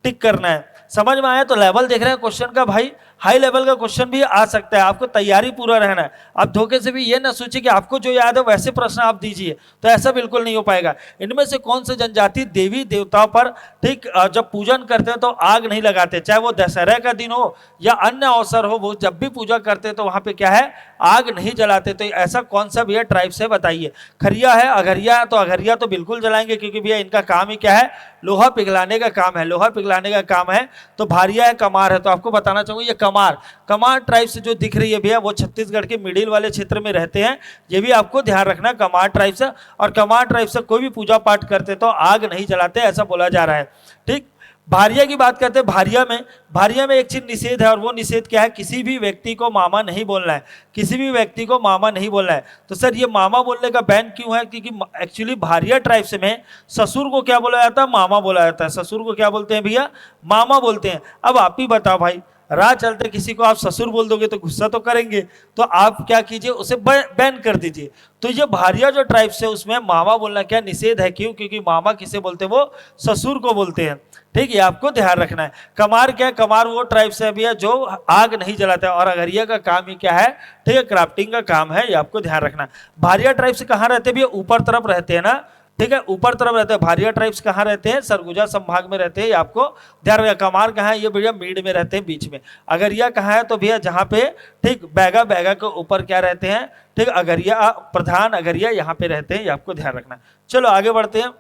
टिक करना है। समझ में आया। तो लेवल देख रहे हैं क्वेश्चन का भाई, हाई लेवल का क्वेश्चन भी आ सकता है, आपको तैयारी पूरा रहना है। आप धोखे से भी ये ना सोचिए कि आपको जो याद है वैसे प्रश्न आप दीजिए, तो ऐसा बिल्कुल नहीं हो पाएगा। इनमें से कौन से जनजाति देवी देवताओं पर, ठीक, जब पूजन करते हैं तो आग नहीं लगाते, चाहे वो दशहरा का दिन हो या अन्य अवसर हो, वो जब भी पूजा करते हैं तो वहां पे क्या है, आग नहीं जलाते। तो ऐसा कौन सा भैया ट्राइब से बताइए। खरिया है, अघरिया है, तो अघरिया तो बिल्कुल जलाएंगे, क्योंकि भैया इनका काम ही क्या है, लोहा पिघलाने का काम है, लोहा पिघलाने का काम है। तो भारिया है, कमार है, तो आपको बताना चाहूंगा ये कमार ट्राइब से जो दिख रही है भैया, वो छत्तीसगढ़ के मिडिल वाले क्षेत्र में रहते हैं। ये भी आपको ध्यान रखना, कमार ट्राइब से। और कमार ट्राइब से कोई भी पूजा पाठ करते तो आग नहीं जलाते, ऐसा बोला जा रहा है, ठीक। भारिया की बात करते हैं, भारिया में एक चीज निषेध है, और वो निषेध क्या है, किसी भी व्यक्ति को मामा नहीं बोलना है, किसी भी व्यक्ति को मामा नहीं बोलना है। तो सर ये मामा बोलने का बैन क्यों है, क्योंकि एक्चुअली भारिया ट्राइब से में ससुर को क्या बोला जाता है, मामा बोला जाता है। ससुर को क्या बोलते हैं भैया, मामा बोलते हैं। अब आप ही बताओ भाई, राह चलते किसी को आप ससुर बोल दोगे तो गुस्सा तो करेंगे, तो आप क्या कीजिए, उसे बैन कर दीजिए। तो ये भारिया जो ट्राइब से उसमें मामा बोलना क्या निषेध है, क्यों, क्योंकि मामा किसे बोलते हैं, वो ससुर को बोलते हैं, ठीक है। आपको ध्यान रखना है। कमार क्या है, कमार वो ट्राइब से भैया जो आग नहीं जलाते हैं, और अघरिया का काम ही क्या है, ठीक है, क्राफ्टिंग का काम है, ये आपको ध्यान रखना है। भारिया ट्राइब से कहाँ रहते हैं भैया, ऊपर तरफ रहते हैं ना, ठीक है, ऊपर तरफ रहते हैं। भारिया ट्राइब्स कहाँ रहते हैं, सरगुजा संभाग में रहते हैं, ये आपको ध्यान रखना। कमार कहाँ है, ये भैया मीड में रहते हैं, बीच में। अघरिया कहाँ है, तो भैया जहाँ पे, ठीक, बैगा के ऊपर क्या रहते हैं, ठीक, अघरिया, प्रधान अघरिया यहाँ पे रहते हैं, ये आपको ध्यान रखना। चलो आगे बढ़ते हैं।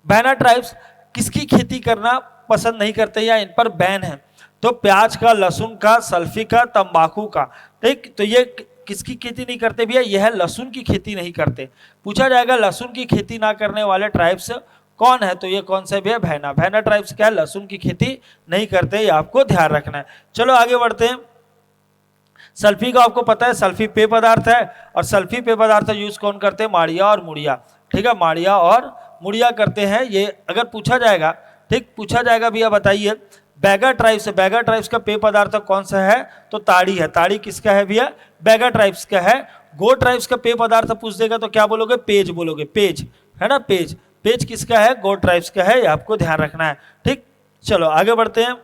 बैना ट्राइब्स किसकी खेती करना पसंद नहीं करते या इन पर बैन है, तो प्याज का, लहसुन का, सल्फी का, तंबाकू का, ठीक। तो ये किसकी खेती नहीं करते भैया, यह लहसुन की खेती नहीं करते। पूछा जाएगा लहसुन की खेती ना करने वाले ट्राइब्स कौन है, तो ये कौन सा भैया, भैना ट्राइब्स क्या है, लहसुन की खेती नहीं करते, ये आपको ध्यान रखना है। चलो आगे बढ़ते हैं। सल्फी का आपको पता है, सल्फी पेय पदार्थ है, और सल्फी पेय पदार्थ यूज कौन करते हैं, माड़िया और मुड़िया, ठीक है, माड़िया और मुड़िया करते हैं। ये अगर पूछा जाएगा, ठीक, पूछा जाएगा भैया बताइए बैगा ट्राइब्स का पेय पदार्थ कौन सा है, तो ताड़ी है। ताड़ी किसका है भैया, बैगा ट्राइब्स का है। गो ट्राइब्स का पेय पदार्थ पूछ देगा तो क्या बोलोगे, पेज बोलोगे, पेज, है ना, पेज किसका है, गो ट्राइब्स का है, ये आपको ध्यान रखना है, ठीक। चलो आगे बढ़ते हैं।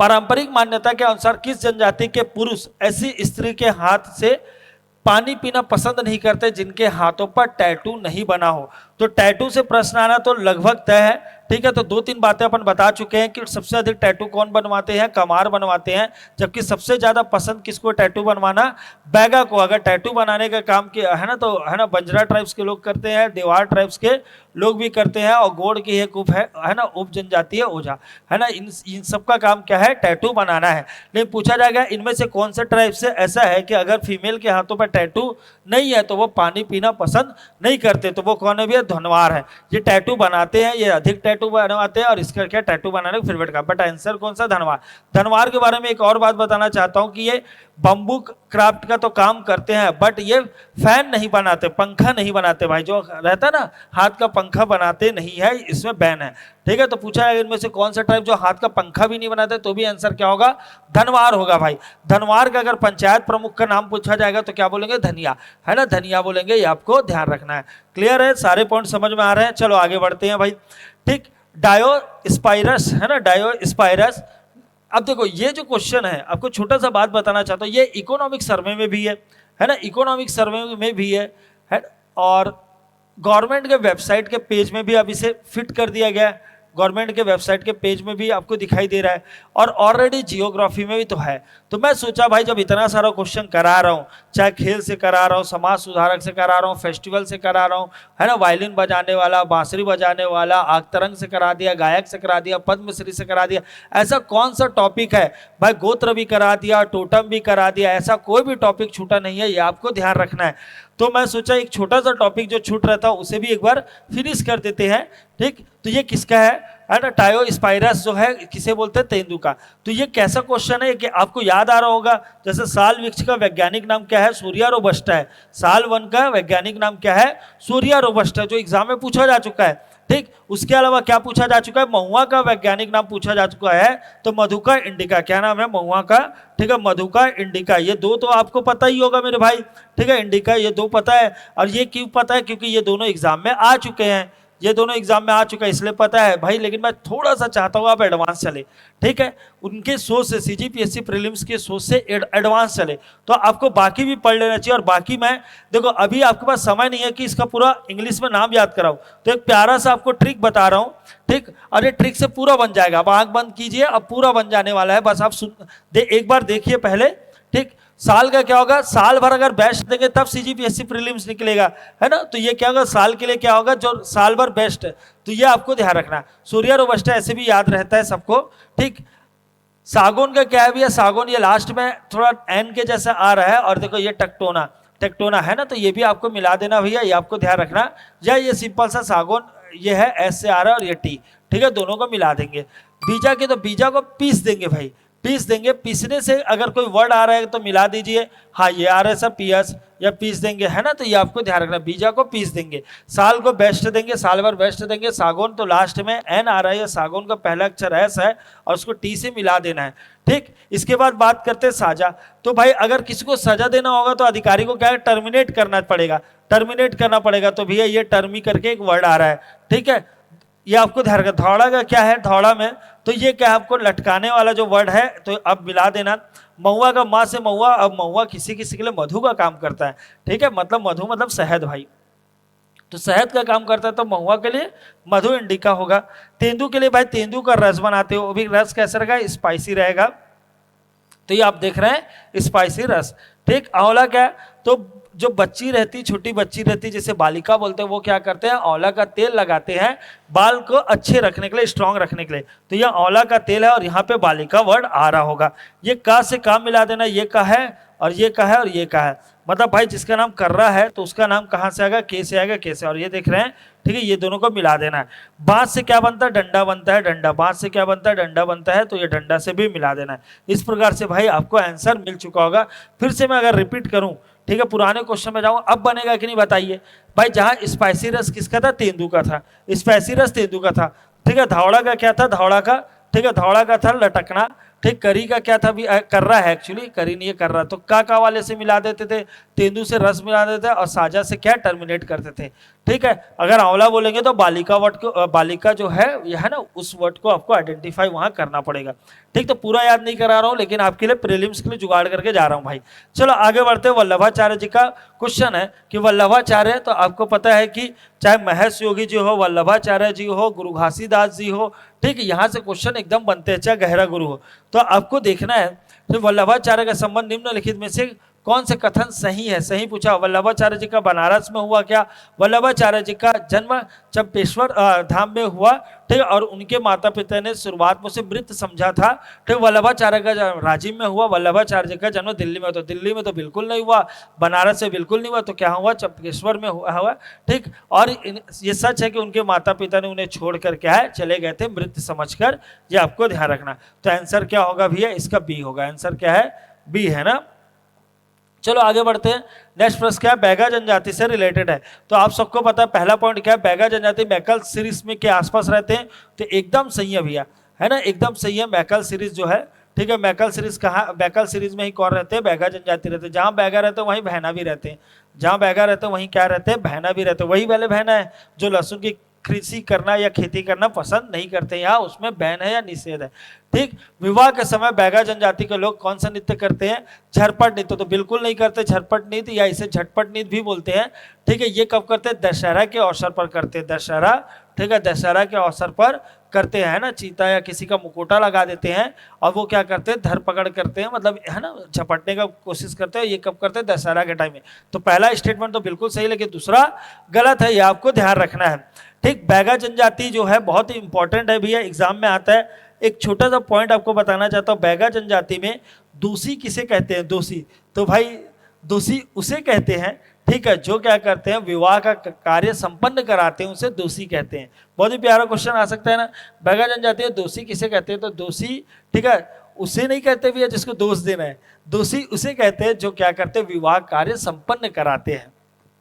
पारंपरिक मान्यता के अनुसार किस जनजाति के पुरुष ऐसी स्त्री के हाथ से पानी पीना पसंद नहीं करते जिनके हाथों पर टैटू नहीं बना हो। तो टैटू से प्रश्न आना तो लगभग तय है, ठीक है। तो 2-3 बातें अपन बता चुके हैं कि सबसे अधिक टैटू कौन बनवाते हैं, कमार बनवाते हैं, जबकि सबसे ज्यादा पसंद किसको टैटू बनवाना, बैगा को। अगर टैटू बनाने का काम किया है ना, तो है ना बंजारा ट्राइब्स के लोग करते हैं, देवार ट्राइब्स के लोग भी करते हैं, और गोड़ की एक उप है ना, उप जनजाति है ओझा, है ना, इन सबका काम क्या है, टैटू बनाना है। लेकिन पूछा जाएगा इनमें से कौन से ट्राइब से ऐसा है कि अगर फीमेल के हाथों पर टैटू नहीं है तो वो पानी पीना पसंद नहीं करते, तो वो कौन है भैया, धनवार है। ये टैटू बनाते हैं, ये अधिक टैटू बनवाते हैं, और इसका क्या टैटू बनाने का फेवरेट काम, बट आंसर कौन सा, धनवार। धनवार के बारे में एक और बात बताना चाहता हूं कि ये बम्बू क्राफ्ट का तो काम करते हैं, बट ये फैन नहीं बनाते, पंखा नहीं बनाते भाई, जो रहता है ना हाथ का पंखा बनाते नहीं है, इसमें बैन है। ठीक है। तो पूछा है इनमें से कौन सा ट्राइब जो हाथ का पंखा भी नहीं बनाते, तो भी आंसर क्या होगा, धनवार होगा भाई। धनवार का अगर पंचायत प्रमुख का नाम पूछा जाएगा तो क्या बोलेंगे, धनिया, है ना, धनिया बोलेंगे, ये आपको ध्यान रखना है। क्लियर है, सारे पॉइंट समझ में आ रहे हैं। चलो आगे बढ़ते हैं भाई। ठीक, डायोस्पाइरस है ना, डायोस्पाइरस। अब देखो ये जो क्वेश्चन है, आपको छोटा सा बात बताना चाहता हूँ, ये इकोनॉमिक सर्वे में भी है ना, इकोनॉमिक सर्वे में भी है, और गवर्नमेंट के वेबसाइट के पेज में भी अब इसे फिट कर दिया गया है, गवर्नमेंट के वेबसाइट के पेज में भी आपको दिखाई दे रहा है, और ऑलरेडी जियोग्राफी में भी तो है। तो मैं सोचा भाई जब इतना सारा क्वेश्चन करा रहा हूँ, चाहे खेल से करा रहा हूँ, समाज सुधारक से करा रहा हूँ, फेस्टिवल से करा रहा हूँ, है ना, वायलिन बजाने वाला, बांसुरी बजाने वाला, आगतरंग से करा दिया, गायक से करा दिया, पद्मश्री से करा दिया, ऐसा कौन सा टॉपिक है भाई, गोत्र भी करा दिया, टोटम भी करा दिया, ऐसा कोई भी टॉपिक छूटा नहीं है, ये आपको ध्यान रखना है। तो मैं सोचा एक छोटा सा टॉपिक जो छूट रहता है उसे भी एक बार फिनिश कर देते हैं। ठीक, तो ये किसका है ना, डायोस्पाइरस जो है किसे बोलते हैं, तेंदुआ। तो ये कैसा क्वेश्चन है कि आपको याद आ रहा होगा, जैसे साल वृक्ष का वैज्ञानिक नाम क्या है, सूर्या रोबस्टा है। साल वन का वैज्ञानिक नाम क्या है, सूर्या रोबस्टा, जो एग्जाम में पूछा जा चुका है। ठीक, उसके अलावा क्या पूछा जा चुका है, महुआ का वैज्ञानिक नाम पूछा जा चुका है, तो मधुका इंडिका, क्या नाम है, महुआ का, ठीक है, मधुका इंडिका। ये दो तो आपको पता ही होगा मेरे भाई, ठीक है, इंडिका, ये दो पता है। और ये क्यों पता है, क्योंकि ये दोनों एग्जाम में आ चुके हैं, ये दोनों एग्जाम में आ चुका है इसलिए पता है भाई। लेकिन मैं थोड़ा सा चाहता हूँ आप एडवांस चले, ठीक है, उनके सोच से, सीजीपीएससी प्रीलिम्स के सोच से एडवांस चले, तो आपको बाकी भी पढ़ लेना चाहिए। और बाकी मैं देखो अभी आपके पास समय नहीं है कि इसका पूरा इंग्लिश में नाम याद कराऊं, तो एक प्यारा सा आपको ट्रिक बता रहा हूँ। ठीक, और ये ट्रिक से पूरा बन जाएगा, अब आंख बंद कीजिए, अब पूरा बन जाने वाला है, बस आप एक बार देखिए पहले। ठीक, साल का क्या होगा, साल भर अगर बेस्ट देंगे तब सीजीपीएससी प्रीलिम्स निकलेगा, है ना। तो ये क्या होगा, साल के लिए क्या होगा, जो साल भर बेस्ट है, तो ये आपको ध्यान रखना। सूर्या रोबस्टा ऐसे भी याद रहता है सबको। ठीक, सागौन का क्या है भैया, सागौन ये लास्ट में थोड़ा एन के जैसा आ रहा है, और देखो ये टेक्टोना, टेक्टोना है ना, तो ये भी आपको मिला देना भैया, ये आपको ध्यान रखना। या ये सिंपल सा सागौन, ये है एस से आ रहा है, और ये टी, ठीक है, दोनों को मिला देंगे। बीजा के, तो बीजा को पीस देंगे भाई, पीस देंगे। पीसने से अगर कोई वर्ड आ रहा है तो मिला दीजिए, हाँ ये आ रहा है सब पीएस, या पीस देंगे, है ना, तो ये आपको ध्यान रखना, बीजा को पीस देंगे। साल को बेस्ट देंगे, साल भर बेस्ट देंगे। सागौन तो लास्ट में एन आ रहा है, सागौन का पहला अक्षर एस है, और उसको टी से मिला देना है। ठीक, इसके बाद बात करते हैं साजा। तो भाई अगर किसी को सजा देना होगा तो अधिकारी को क्या है, टर्मिनेट करना पड़ेगा, टर्मिनेट करना पड़ेगा। तो भैया ये टर्मी करके एक वर्ड आ रहा है, ठीक है, ये आपको ध्यान रखना। धौड़ा का क्या है, धौड़ा में तो ये क्या है, आपको लटकाने वाला जो वर्ड है, तो अब मिला देना। महुआ का माँ से महुआ, अब महुआ किसी किसी के लिए मधु का काम करता है, ठीक है, मतलब मधु मतलब शहद भाई, तो शहद का काम करता है, तो महुआ के लिए मधु इंडिका होगा। तेंदू के लिए भाई तेंदू का रस बनाते हो, अभी रस कैसा रहेगा, स्पाइसी रहेगा, तो ये आप देख रहे हैं स्पाइसी रस। ठीक, आंवला क्या है, तो जो बच्ची रहती, छोटी बच्ची रहती, जैसे बालिका बोलते हैं, वो क्या करते हैं, आंवला का तेल लगाते हैं बाल को अच्छे रखने के लिए, स्ट्रांग रखने के लिए। तो ये आंवला का तेल है, और यहाँ पे बालिका वर्ड आ रहा होगा। ये का से का मिला देना, ये का है और ये का है और ये का है, मतलब भाई जिसका नाम कर्रा है तो उसका नाम कहाँ से आएगा, के से आएगा, के से, और ये देख रहे हैं, ठीक है, ये दोनों को मिला देना है। बांस से क्या बनता है, डंडा बनता है, डंडा, बांस से क्या बनता है, डंडा बनता है, तो ये डंडा से भी मिला देना है। इस प्रकार से भाई आपको आंसर मिल चुका होगा। फिर से मैं अगर रिपीट करूं, ठीक है, पुराने क्वेश्चन में जाऊं, अब बनेगा कि नहीं बताइए भाई। जहां स्पाइसी रस किसका था, तेंदू का था, स्पाइसी रस तेंदू का था, ठीक है। धौड़ा का क्या था, धौड़ा का, ठीक है, धौड़ा का था लटकना, ठीक। करी का क्या था, भी कर्रा है एक्चुअली, करी नहीं है कर्रा, तो का वाले से मिला देते थे, तेंदू से रस मिला देते थे, और साजा से क्या टर्मिनेट करते थे। ठीक है। अगर आंवला बोलेंगे तो बालिका वर्ड को, बालिका जो है यह है ना, उस वर्ड को आपको आइडेंटिफाई वहां करना पड़ेगा। ठीक, तो पूरा याद नहीं करा रहा हूं, लेकिन आपके लिए प्रीलिम्स के लिए जुगाड़ करके जा रहा हूं भाई। चलो आगे बढ़ते हैं। वल्लभाचार्य जी का क्वेश्चन है कि वल्लभाचार्य, तो आपको पता है कि चाहे महेश योगी जी हो, वल्लभाचार्य जी हो, गुरु घासीदास जी हो, ठीक है, यहाँ से क्वेश्चन एकदम बनते हैं, चाहे गहरा गुरु हो। तो आपको देखना है तो वल्लभाचार्य का संबंध निम्नलिखित में से कौन से कथन सही है। सही पूछा, वल्लभाचार्य जी का बनारस में हुआ क्या? वल्लभाचार्य जी का जन्म चंपेश्वर धाम में हुआ, ठीक, और उनके माता पिता ने शुरुआत में उसे मृत समझा था। ठीक, वल्लभाचार्य का जन्म रांची में हुआ, वल्लभाचार्य जी का जन्म दिल्ली में। तो दिल्ली में तो बिल्कुल नहीं हुआ, बनारस से बिल्कुल नहीं हुआ, तो क्या हुआ? चंपेश्वर में हुआ। ठीक, और ये सच है कि उनके माता पिता ने उन्हें छोड़कर क्या है, चले गए थे मृत समझकर, ये आपको ध्यान रखना। तो आंसर क्या होगा भैया? इसका बी होगा। आंसर क्या है? बी है ना। चलो आगे बढ़ते हैं। नेक्स्ट प्रश्न क्या है? बैगा जनजाति से रिलेटेड है। तो आप सबको पता है पहला पॉइंट क्या है, बैगा जनजाति मैकल सीरीज में के आसपास रहते हैं, तो एकदम सही है भैया, है ना, एकदम सही है। मैकल सीरीज जो है, ठीक है, मैकल सीरीज कहाँ? मैकल सीरीज में ही कौन रहते हैं? बैगा जनजाति रहते हैं। जहाँ बैगा रहते हैं वहीं बहना भी रहते हैं, जहाँ बैगा रहते हैं वहीं क्या रहते हैं? बहना भी रहते हैं। वही वाले बहना है जो लहसुन की कृषि करना या खेती करना पसंद नहीं करते, यहाँ उसमें बैन है या निषेध है। ठीक, विवाह के समय बैगा जनजाति के लोग कौन सा नृत्य करते हैं? झटपट नृत्य। तो बिल्कुल नहीं करते झटपट नृत्य, या इसे झटपट नृत्य भी बोलते हैं। ठीक है, ये कब करते हैं? दशहरा के अवसर पर करते हैं। दशहरा, ठीक है, दशहरा के अवसर पर करते हैं ना, चीता या किसी का मुकोटा लगा देते हैं और वो क्या करते हैं? धरपकड़ करते हैं, मतलब है ना, झपटने का कोशिश करते हैं। ये कब करते हैं? दशहरा के टाइम में। तो पहला स्टेटमेंट तो बिल्कुल सही, लेकिन दूसरा गलत है, ये आपको ध्यान रखना है। ठीक, बैगा जनजाति जो है बहुत ही इंपॉर्टेंट है भैया, एग्जाम में आता है। एक छोटा सा पॉइंट आपको बताना चाहता हूँ, बैगा जनजाति में दोषी किसे कहते हैं? दोषी, तो भाई दोषी उसे कहते हैं, ठीक है, जो क्या करते हैं? विवाह का कार्य संपन्न कराते हैं, उसे दोषी कहते हैं। बहुत ही प्यारा क्वेश्चन आ सकता है ना। बैगा जनजाति में दोषी किसे कहते हैं? तो दोषी, ठीक है, उसे नहीं कहते भैया जिसको दोष देना है, दोषी उसे कहते हैं जो क्या करते हैं? विवाह कार्य संपन्न कराते हैं।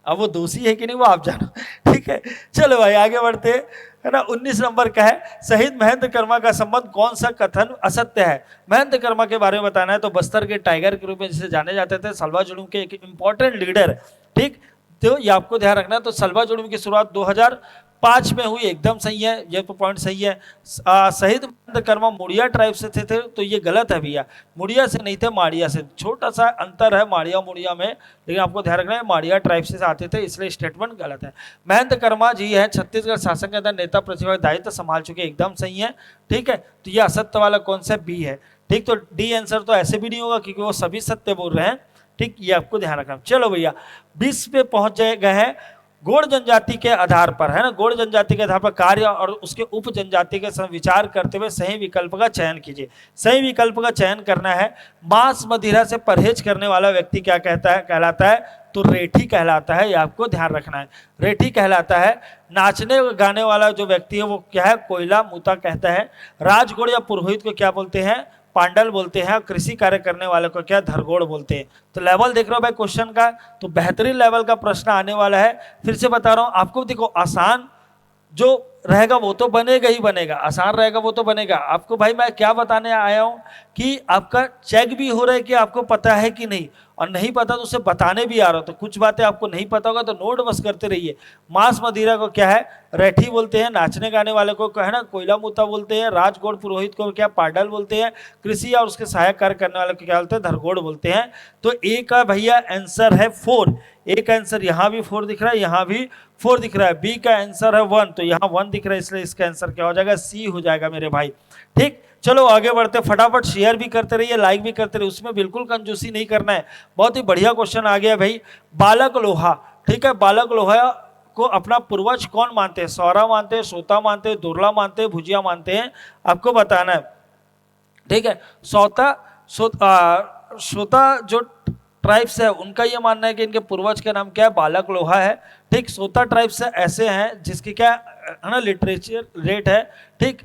अब वो दोषी है कि नहीं वो आप जानो। ठीक है, चलो भाई आगे बढ़ते हैं, है ना। 19 नंबर का है, शहीद महेंद्र कर्मा का संबंध कौन सा कथन असत्य है? महेंद्र कर्मा के बारे में बताना है तो बस्तर के टाइगर के रूप में जिसे जाने जाते थे, सलवा जुलूम के एक इंपॉर्टेंट लीडर। ठीक, तो ये आपको ध्यान रखना है। तो सलवा जुलूम की शुरुआत 2005 में हुई, एकदम सही है, ये तो पॉइंट सही है। शहीद महेंद्र कर्मा मुड़िया ट्राइब से थे, तो ये गलत है भैया, मुड़िया से नहीं थे, माड़िया से। छोटा सा अंतर है माड़िया मुड़िया में, लेकिन आपको ध्यान रखना है माड़िया ट्राइब से आते थे, इसलिए स्टेटमेंट गलत है। महेंद्र कर्मा जी है छत्तीसगढ़ शासन के अंदर नेता प्रतिपक्ष दायित्व संभाल चुके, एकदम सही है। ठीक है, तो ये असत्य वाला कौन सा? बी है। ठीक, तो डी आंसर तो ऐसे भी नहीं होगा क्योंकि वो सभी सत्य बोल रहे हैं। ठीक, ये आपको ध्यान रखना। चलो भैया 20 पे पहुंच गए हैं। गोड़ जनजाति के आधार पर, है ना, गोड़ जनजाति के आधार पर कार्य और उसके उप जनजाति के साथ विचार करते हुए सही विकल्प का चयन कीजिए। सही विकल्प का चयन करना है। मांस मदिरा से परहेज करने वाला व्यक्ति क्या कहलाता है? तो रेठी कहलाता है, ये आपको ध्यान रखना है, रेठी कहलाता है। नाचने गाने वाला जो व्यक्ति है वो क्या है? कोयला मुता कहता है। राजगोड़ या पुरोहित को क्या बोलते हैं? पांडल बोलते हैं। कृषि कार्य करने वाले को क्या? धरगोड़ बोलते हैं। तो लेवल देख रहे हो भाई क्वेश्चन का, तो बेहतरीन लेवल का प्रश्न आने वाला है। फिर से बता रहा हूं आपको, देखो आसान जो रहेगा वो तो बनेगा ही बनेगा, आसान रहेगा वो तो बनेगा। आपको भाई मैं क्या बताने आया हूं कि आपका चेक भी हो रहा है कि आपको पता है कि नहीं, और नहीं पता तो उसे बताने भी आ रहा हो। तो कुछ बातें आपको नहीं पता होगा तो नोट बस करते रहिए। मांस मदिरा को क्या है? रेठी बोलते हैं। नाचने गाने वाले को है ना कोयला मुता बोलते हैं। राजगोड़ पुरोहित को क्या? पाडल बोलते हैं। कृषि और उसके सहायक कार्य करने वाले को क्या बोलते हैं? धरगोड़ बोलते हैं। तो ए का भैया आंसर है 4। ए का आंसर यहाँ भी 4 दिख रहा है, यहाँ भी 4 दिख रहा है। बी का आंसर है 1, तो यहाँ 1 दिख रहा है, इसलिए इसका आंसर क्या हो जाएगा? सी हो जाएगा मेरे भाई। ठीक, चलो आगे बढ़ते, फटाफट शेयर भी करते रहिए, लाइक भी करते रहिए, उसमें बिल्कुल कंजूसी नहीं करना है। बहुत ही बढ़िया क्वेश्चन आ गया भाई। बालक लोहा, ठीक है, बालक लोहा को अपना पूर्वज कौन मानते हैं? सौरा मानते हैं, सोता मानते हैं, दुर्ला मानते हैं, भुजिया मानते हैं, आपको बताना है। ठीक है, सोता जो ट्राइब्स है उनका ये मानना है कि इनके पूर्वज का नाम क्या है? बालक लोहा है। ठीक, सोता ट्राइब्स ऐसे हैं जिसकी क्या है ना लिटरेचर रेट है। ठीक,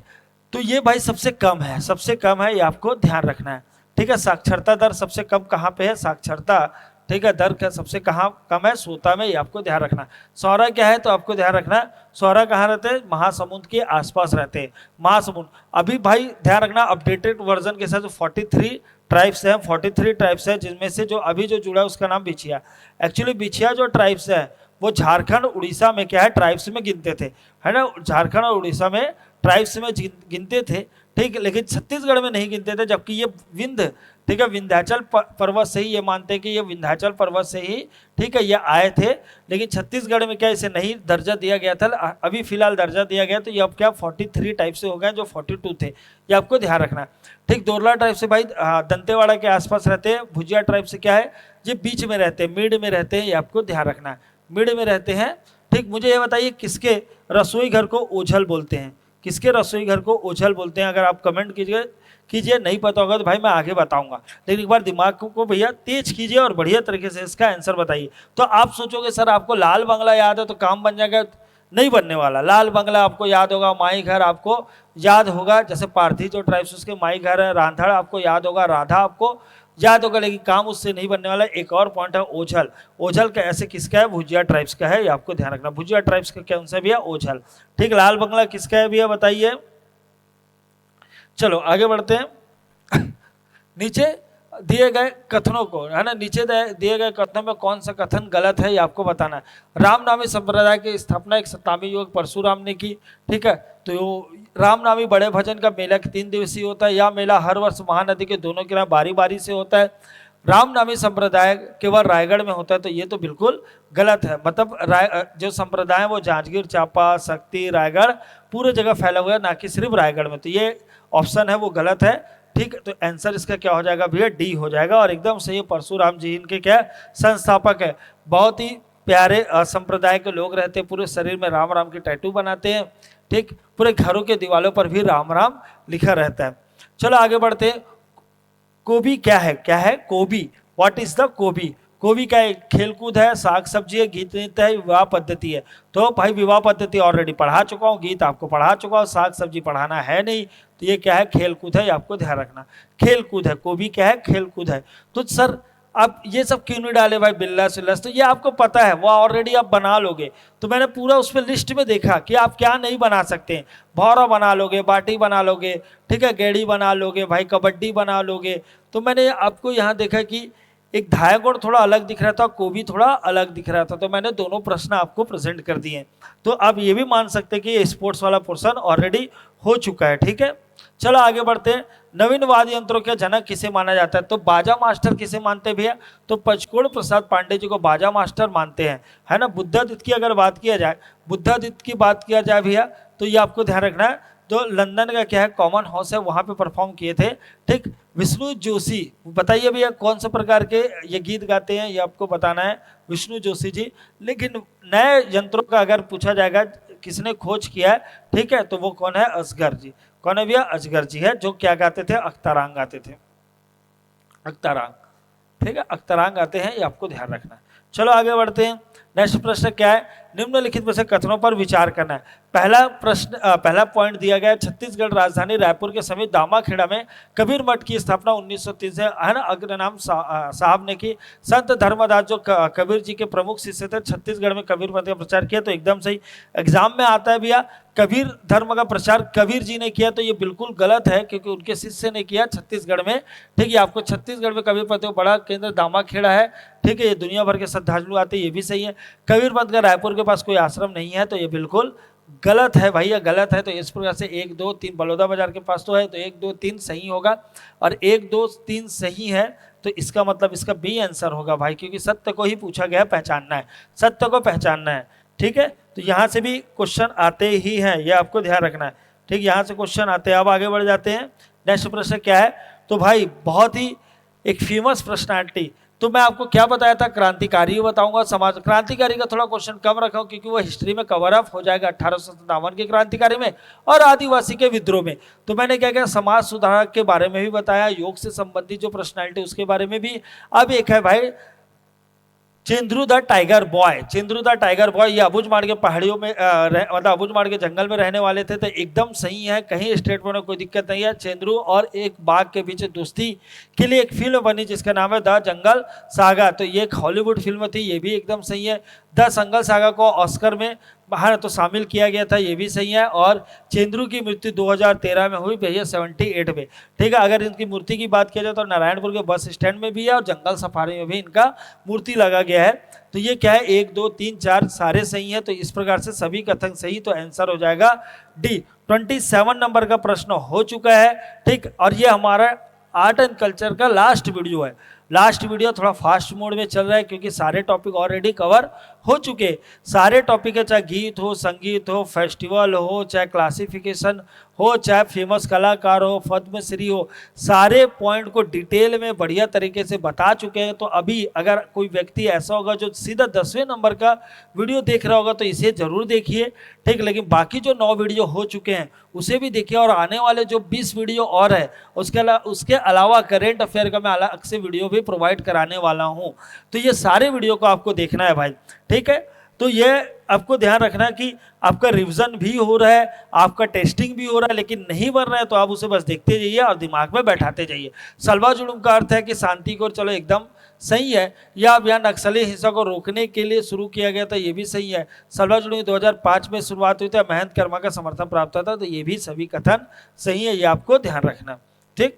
तो ये भाई सबसे कम है, सबसे कम है, ये आपको ध्यान रखना है। ठीक है, साक्षरता दर सबसे कम कहाँ पे है? साक्षरता, ठीक है, दर का सबसे कहाँ कम है? सोता में, ये आपको ध्यान रखना। सौरा क्या है? तो आपको ध्यान रखना है सौरा कहाँ रहते हैं? महासमुंद के आसपास रहते हैं, महासमुंद। अभी भाई ध्यान रखना अपडेटेड वर्जन के साथ जो 43 ट्राइब्स हैं, 43 ट्राइब्स है, जिनमें से जो अभी जो जुड़ा है उसका नाम बिछिया। एक्चुअली बिछिया जो ट्राइब्स है वो झारखंड उड़ीसा में क्या है ट्राइब्स में गिनते थे, है ना, झारखंड और उड़ीसा में ट्राइब्स में गिनते थे, ठीक, लेकिन छत्तीसगढ़ में नहीं गिनते थे, जबकि ये विंध्य, ठीक है, विंध्याचल पर्वत से ही ये मानते हैं कि ये विंध्याचल पर्वत से ही, ठीक है, ये आए थे, लेकिन छत्तीसगढ़ में क्या इसे नहीं दर्जा दिया गया था, अभी फिलहाल दर्जा दिया गया, तो ये अब क्या 43 टाइप से हो गए जो 42 थे, ये आपको ध्यान रखना। ठीक, दोरला ट्राइब से भाई दंतेवाड़ा के आसपास रहते हैं, भुजिया ट्राइब से क्या है ये बीच में रहते हैं, मिड में रहते हैं, ये आपको ध्यान रखना है, मिड में रहते हैं। ठीक, मुझे ये बताइए किसके रसोई घर को ओझल बोलते हैं, किसके रसोई घर को ओझल बोलते हैं, अगर आप कमेंट कीजिए, नहीं पता होगा तो भाई मैं आगे बताऊंगा, लेकिन एक बार दिमाग को भैया तेज कीजिए और बढ़िया तरीके से इसका आंसर बताइए। तो आप सोचोगे सर आपको लाल बंगला याद है तो काम बन जाएगा, नहीं बनने वाला। लाल बंगला आपको याद होगा, माई घर आपको याद होगा, जैसे पारधी जो ट्राइब्स उसके माई घर है, रांधड़ आपको याद होगा, राधा आपको याद होगा, लेकिन काम उससे नहीं बनने वाला। एक और पॉइंट है ओझल, ओझल का ऐसे किसका है, भुजिया ट्राइब्स का है, ये आपको ध्यान रखना, भुजिया ट्राइब्स का क्या उनसे भी है ओझल। ठीक, लाल बंगला किसका है भैया बताइए। चलो आगे बढ़ते हैं नीचे दिए गए कथनों को, है ना, नीचे दिए गए कथनों में कौन सा कथन गलत है ये आपको बताना है। रामनामी संप्रदाय की स्थापना एक सतामी युवक परशुराम ने की, ठीक है, तो रामनामी बड़े भजन का मेला 3 दिवसीय होता है, यह मेला हर वर्ष महानदी के दोनों किनारे बारी बारी से होता है। रामनामी संप्रदाय केवल रायगढ़ में होता है, तो ये तो बिल्कुल गलत है, मतलब जो संप्रदाय है वो जांजगीर चांपा शक्ति रायगढ़ पूरे जगह फैला हुआ है, ना कि सिर्फ रायगढ़ में, तो ये ऑप्शन है वो गलत है। ठीक, तो आंसर इसका क्या हो जाएगा भैया, डी हो जाएगा, और एकदम सही। परशुराम जी इनके क्या संस्थापक है, बहुत ही प्यारे संप्रदाय के लोग रहते हैं, पूरे शरीर में राम राम की टैटू बनाते हैं, ठीक, पूरे घरों के दीवारों पर भी राम राम लिखा रहता है। चलो आगे बढ़ते हैं। कोबी क्या है, क्या है कोबी, व्हाट इज द कोबी। कोबी क्या है, खेलकूद है, साग सब्जी है, गीत नृत्य है, विवाह पद्धति है। तो भाई विवाह पद्धति ऑलरेडी पढ़ा चुका हूँ, गीत आपको पढ़ा चुका हूँ, साग सब्जी पढ़ाना है नहीं, तो ये क्या है खेलकूद है, ये आपको ध्यान रखना, खेलकूद है, कोबी क्या है खेलकूद है। तो सर आप ये सब क्यों नहीं डाले भाई, बिल्ला सिल्लस, तो ये आपको पता है वो ऑलरेडी आप बना लोगे, तो मैंने पूरा उस पर लिस्ट में देखा कि आप क्या नहीं बना सकते हैं। भौरा बना लोगे, बाटी बना लोगे, ठीक है, गेड़ी बना लोगे, भाई कबड्डी बना लोगे, तो मैंने आपको यहाँ देखा कि एक धायागुण थोड़ा अलग दिख रहा था, कोबी थोड़ा अलग दिख रहा था, तो मैंने दोनों प्रश्न आपको प्रेजेंट कर दिए। तो आप ये भी मान सकते हैं कि ये स्पोर्ट्स वाला पोर्शन ऑलरेडी हो चुका है, ठीक है। चलो आगे बढ़ते हैं। नवीन वाद्य यंत्रों के जनक किसे माना जाता है, तो बाजा मास्टर किसे मानते हैं भैया, तो पचकोड़ प्रसाद पांडे जी को बाजा मास्टर मानते हैं, है ना। बुद्धादित्य की अगर बात किया जाए, बुद्धादित्य की बात किया जाए भैया, तो ये आपको ध्यान रखना है, तो लंदन का क्या है कॉमन हाउस है, वहाँ पे परफॉर्म किए थे। ठीक, विष्णु जोशी, बताइए भैया कौन से प्रकार के ये गीत गाते हैं, ये आपको बताना है, विष्णु जोशी जी। लेकिन नए यंत्रों का अगर पूछा जाएगा किसने खोज किया है, ठीक है, तो वो कौन है, असगर जी। कौन है भैया, असगर जी है, जो क्या गाते थे, अख्तरांग गाते थे, अख्तरांग, ठीक है, अख्तरांग गाते हैं, ये आपको ध्यान रखना है। चलो आगे बढ़ते हैं। नेक्स्ट प्रश्न क्या है, निम्नलिखित में से कथनों पर विचार करना है। पहला प्रश्न, पहला पॉइंट दिया गया है, छत्तीसगढ़ राजधानी रायपुर के समीप दामाखेड़ा में कबीर मठ की स्थापना 1903 से, है ना, अग्रनाम साहब ने की। संत धर्मदास जो कबीर जी के प्रमुख शिष्य थे, छत्तीसगढ़ में कबीर मत का प्रचार किया, तो एकदम सही। एग्जाम में आता है भैया कबीर धर्म का प्रचार कबीर जी ने किया, तो ये बिल्कुल गलत है, क्योंकि उनके शिष्य ने किया छत्तीसगढ़ में। ठीक है, आपको छत्तीसगढ़ में कबीर पंथ बड़ा केंद्र दामाखेड़ा है, ठीक है, ये दुनिया भर के श्रद्धालु आते हैं, ये भी सही है। कबीर पंथ का रायपुर के पास कोई आश्रम नहीं है, तो ये बिल्कुल गलत है भैया, गलत है। तो इस प्रकार से 1 2 3 बलौदा बाजार के पास तो है, तो 1 2 3 सही होगा, और 1 2 3 सही है, तो इसका मतलब इसका बी आंसर होगा भाई, क्योंकि सत्य को ही पूछा गया, पहचानना है, सत्य को पहचानना है। ठीक है, तो यहाँ से भी क्वेश्चन आते ही हैं, ये आपको ध्यान रखना है। ठीक, यहाँ से क्वेश्चन आते हैं। अब आगे बढ़ जाते हैं। नेक्स्ट प्रश्न क्या है, तो भाई बहुत ही एक फेमस पर्सनालिटी, तो मैं आपको क्या बताया था, क्रांतिकारी बताऊंगा, समाज क्रांतिकारी का थोड़ा क्वेश्चन कम रखा हूं, क्योंकि वो हिस्ट्री में कवर अप हो जाएगा 1857 के क्रांतिकारी में और आदिवासी के विद्रोह में। तो मैंने क्या किया, समाज सुधारक के बारे में भी बताया, योग से संबंधित जो पर्सनैलिटी उसके बारे में भी। अब एक है भाई Chendru the tiger boy, Chendru the tiger boy, ये अबुझमाड़ के पहाड़ियों में मतलब अबुझमाड़ के जंगल में रहने वाले थे, तो एकदम सही है, कहीं स्टेटमेंट में कोई दिक्कत नहीं है। चेंद्रू और एक बाघ के बीच दोस्ती के लिए एक फिल्म बनी जिसका नाम है द जंगल सागा, तो ये एक हॉलीवुड फिल्म थी, ये भी एकदम सही है। द जंगल सागा को ऑस्कर में हाँ तो शामिल किया गया था, ये भी सही है। और चेंद्रू की मृत्यु 2013 में हुई भैया 78 में। ठीक है, अगर इनकी मूर्ति की बात किया जाए तो नारायणपुर के बस स्टैंड में भी है और जंगल सफारी में भी इनका मूर्ति लगा गया है। तो ये क्या है, 1 2 3 4 सारे सही है। तो इस प्रकार से सभी कथन सही, तो आंसर हो जाएगा डी। 27 नंबर का प्रश्न हो चुका है। ठीक, और ये हमारा आर्ट एंड कल्चर का लास्ट वीडियो है। लास्ट वीडियो थोड़ा फास्ट मोड में चल रहा है क्योंकि सारे टॉपिक ऑलरेडी कवर हो चुके। सारे टॉपिक है, चाहे गीत हो, संगीत हो, फेस्टिवल हो, चाहे क्लासिफिकेशन हो, चाहे फेमस कलाकार हो, पद्मश्री हो, सारे पॉइंट को डिटेल में बढ़िया तरीके से बता चुके हैं। तो अभी अगर कोई व्यक्ति ऐसा होगा जो सीधा 10वें नंबर का वीडियो देख रहा होगा तो इसे जरूर देखिए। ठीक, लेकिन बाकी जो 9 वीडियो हो चुके हैं उसे भी देखिए, और आने वाले जो 20 वीडियो और है उसके अलावा करेंट अफेयर का मैं अलग से वीडियो भी प्रोवाइड कराने वाला हूँ। तो ये सारे वीडियो को आपको देखना है भाई। ठीक है, तो ये आपको ध्यान रखना कि आपका रिवीजन भी हो रहा है, आपका टेस्टिंग भी हो रहा है, लेकिन नहीं बन रहा है तो आप उसे बस देखते जाइए और दिमाग में बैठाते जाइए। सलवा जुलूम का अर्थ है कि शांति को, चलो एकदम सही है। या अभियान नक्सली हिंसा को रोकने के लिए शुरू किया गया था, ये भी सही है। सलवा जुलूम 2005 में शुरुआत हुई थी, महंत कर्मा का समर्थन प्राप्त था, तो ये भी सभी कथन सही है, ये आपको ध्यान रखना। ठीक,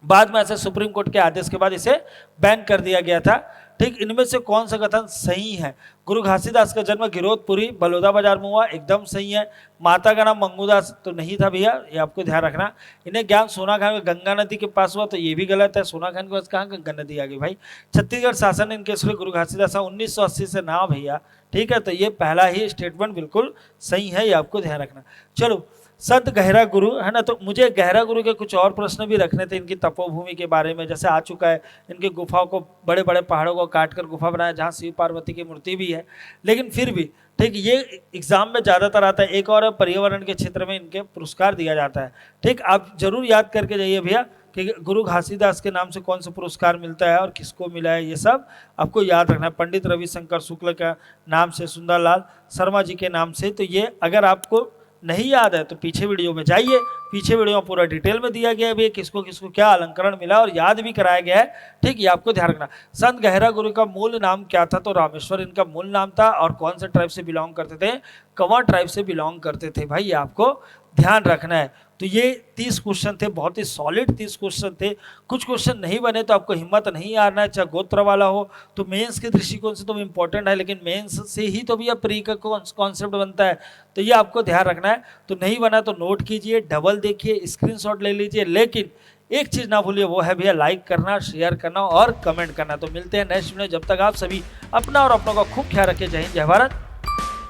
बाद में ऐसे सुप्रीम कोर्ट के आदेश के बाद इसे बैन कर दिया गया था। ठीक, इनमें से कौन सा कथन सही है? गुरु घासीदास का जन्म गिरोधपुरी बलौदा बाजार में हुआ, एकदम सही है। माता का नाम मंगूदास तो नहीं था भैया, ये आपको ध्यान रखना। इन्हें ज्ञान सोना खान गंगा नदी के पास हुआ, तो ये भी गलत है। सोना खान के पास कहाँ गंगा नदी आ गई भाई? छत्तीसगढ़ शासन इनके श्री गुरु घासीदास 1980 से ना भैया। ठीक है, तो ये पहला ही स्टेटमेंट बिल्कुल सही है, ये आपको ध्यान रखना। चलो, संत गहरा गुरु है ना, तो मुझे गहरा गुरु के कुछ और प्रश्न भी रखने थे इनकी तपोभूमि के बारे में। जैसे आ चुका है, इनकी गुफाओं को, बड़े बड़े पहाड़ों को काट कर गुफा बनाया जहाँ शिव पार्वती की मूर्ति भी है, लेकिन फिर भी ठीक ये एग्जाम में ज़्यादातर आता है। एक और पर्यावरण के क्षेत्र में इनके पुरस्कार दिया जाता है। ठीक, आप जरूर याद करके जाइए भैया कि गुरु घासीदास के नाम से कौन सा पुरस्कार मिलता है और किसको मिला है, ये सब आपको याद रखना है। पंडित रविशंकर शुक्ल का नाम से, सुंदरलाल शर्मा जी के नाम से। तो ये अगर आपको नहीं याद है तो पीछे वीडियो में जाइए, पीछे वीडियो में पूरा डिटेल में दिया गया है भैया किसको किसको क्या अलंकरण मिला और याद भी कराया गया है। ठीक, ये आपको ध्यान रखना। संत गहरा गुरु का मूल नाम क्या था? तो रामेश्वर इनका मूल नाम था। और कौन से ट्राइब से बिलोंग करते थे? कंवर ट्राइब से बिलोंग करते थे भाई, ये आपको ध्यान रखना है। तो ये 30 क्वेश्चन थे, बहुत ही सॉलिड 30 क्वेश्चन थे। कुछ क्वेश्चन नहीं बने तो आपको हिम्मत नहीं हारना है, चाहे गोत्र वाला हो। तो मेंस के दृष्टिकोण से तो इम्पोर्टेंट है, लेकिन मेंस से ही तो भी प्री का कॉन्सेप्ट बनता है, तो ये आपको ध्यान रखना है। तो नहीं बना तो नोट कीजिए, डबल देखिए, स्क्रीनशॉट ले लीजिए, लेकिन एक चीज़ ना भूलिए, वो है भैया लाइक करना, शेयर करना और कमेंट करना। तो मिलते हैं नेक्स्ट वीडियो, जब तक आप सभी अपना और अपनों का खूब ख्याल रखिए। जय हिंद, जय भारत,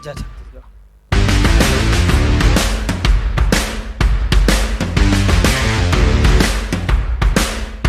जय जय।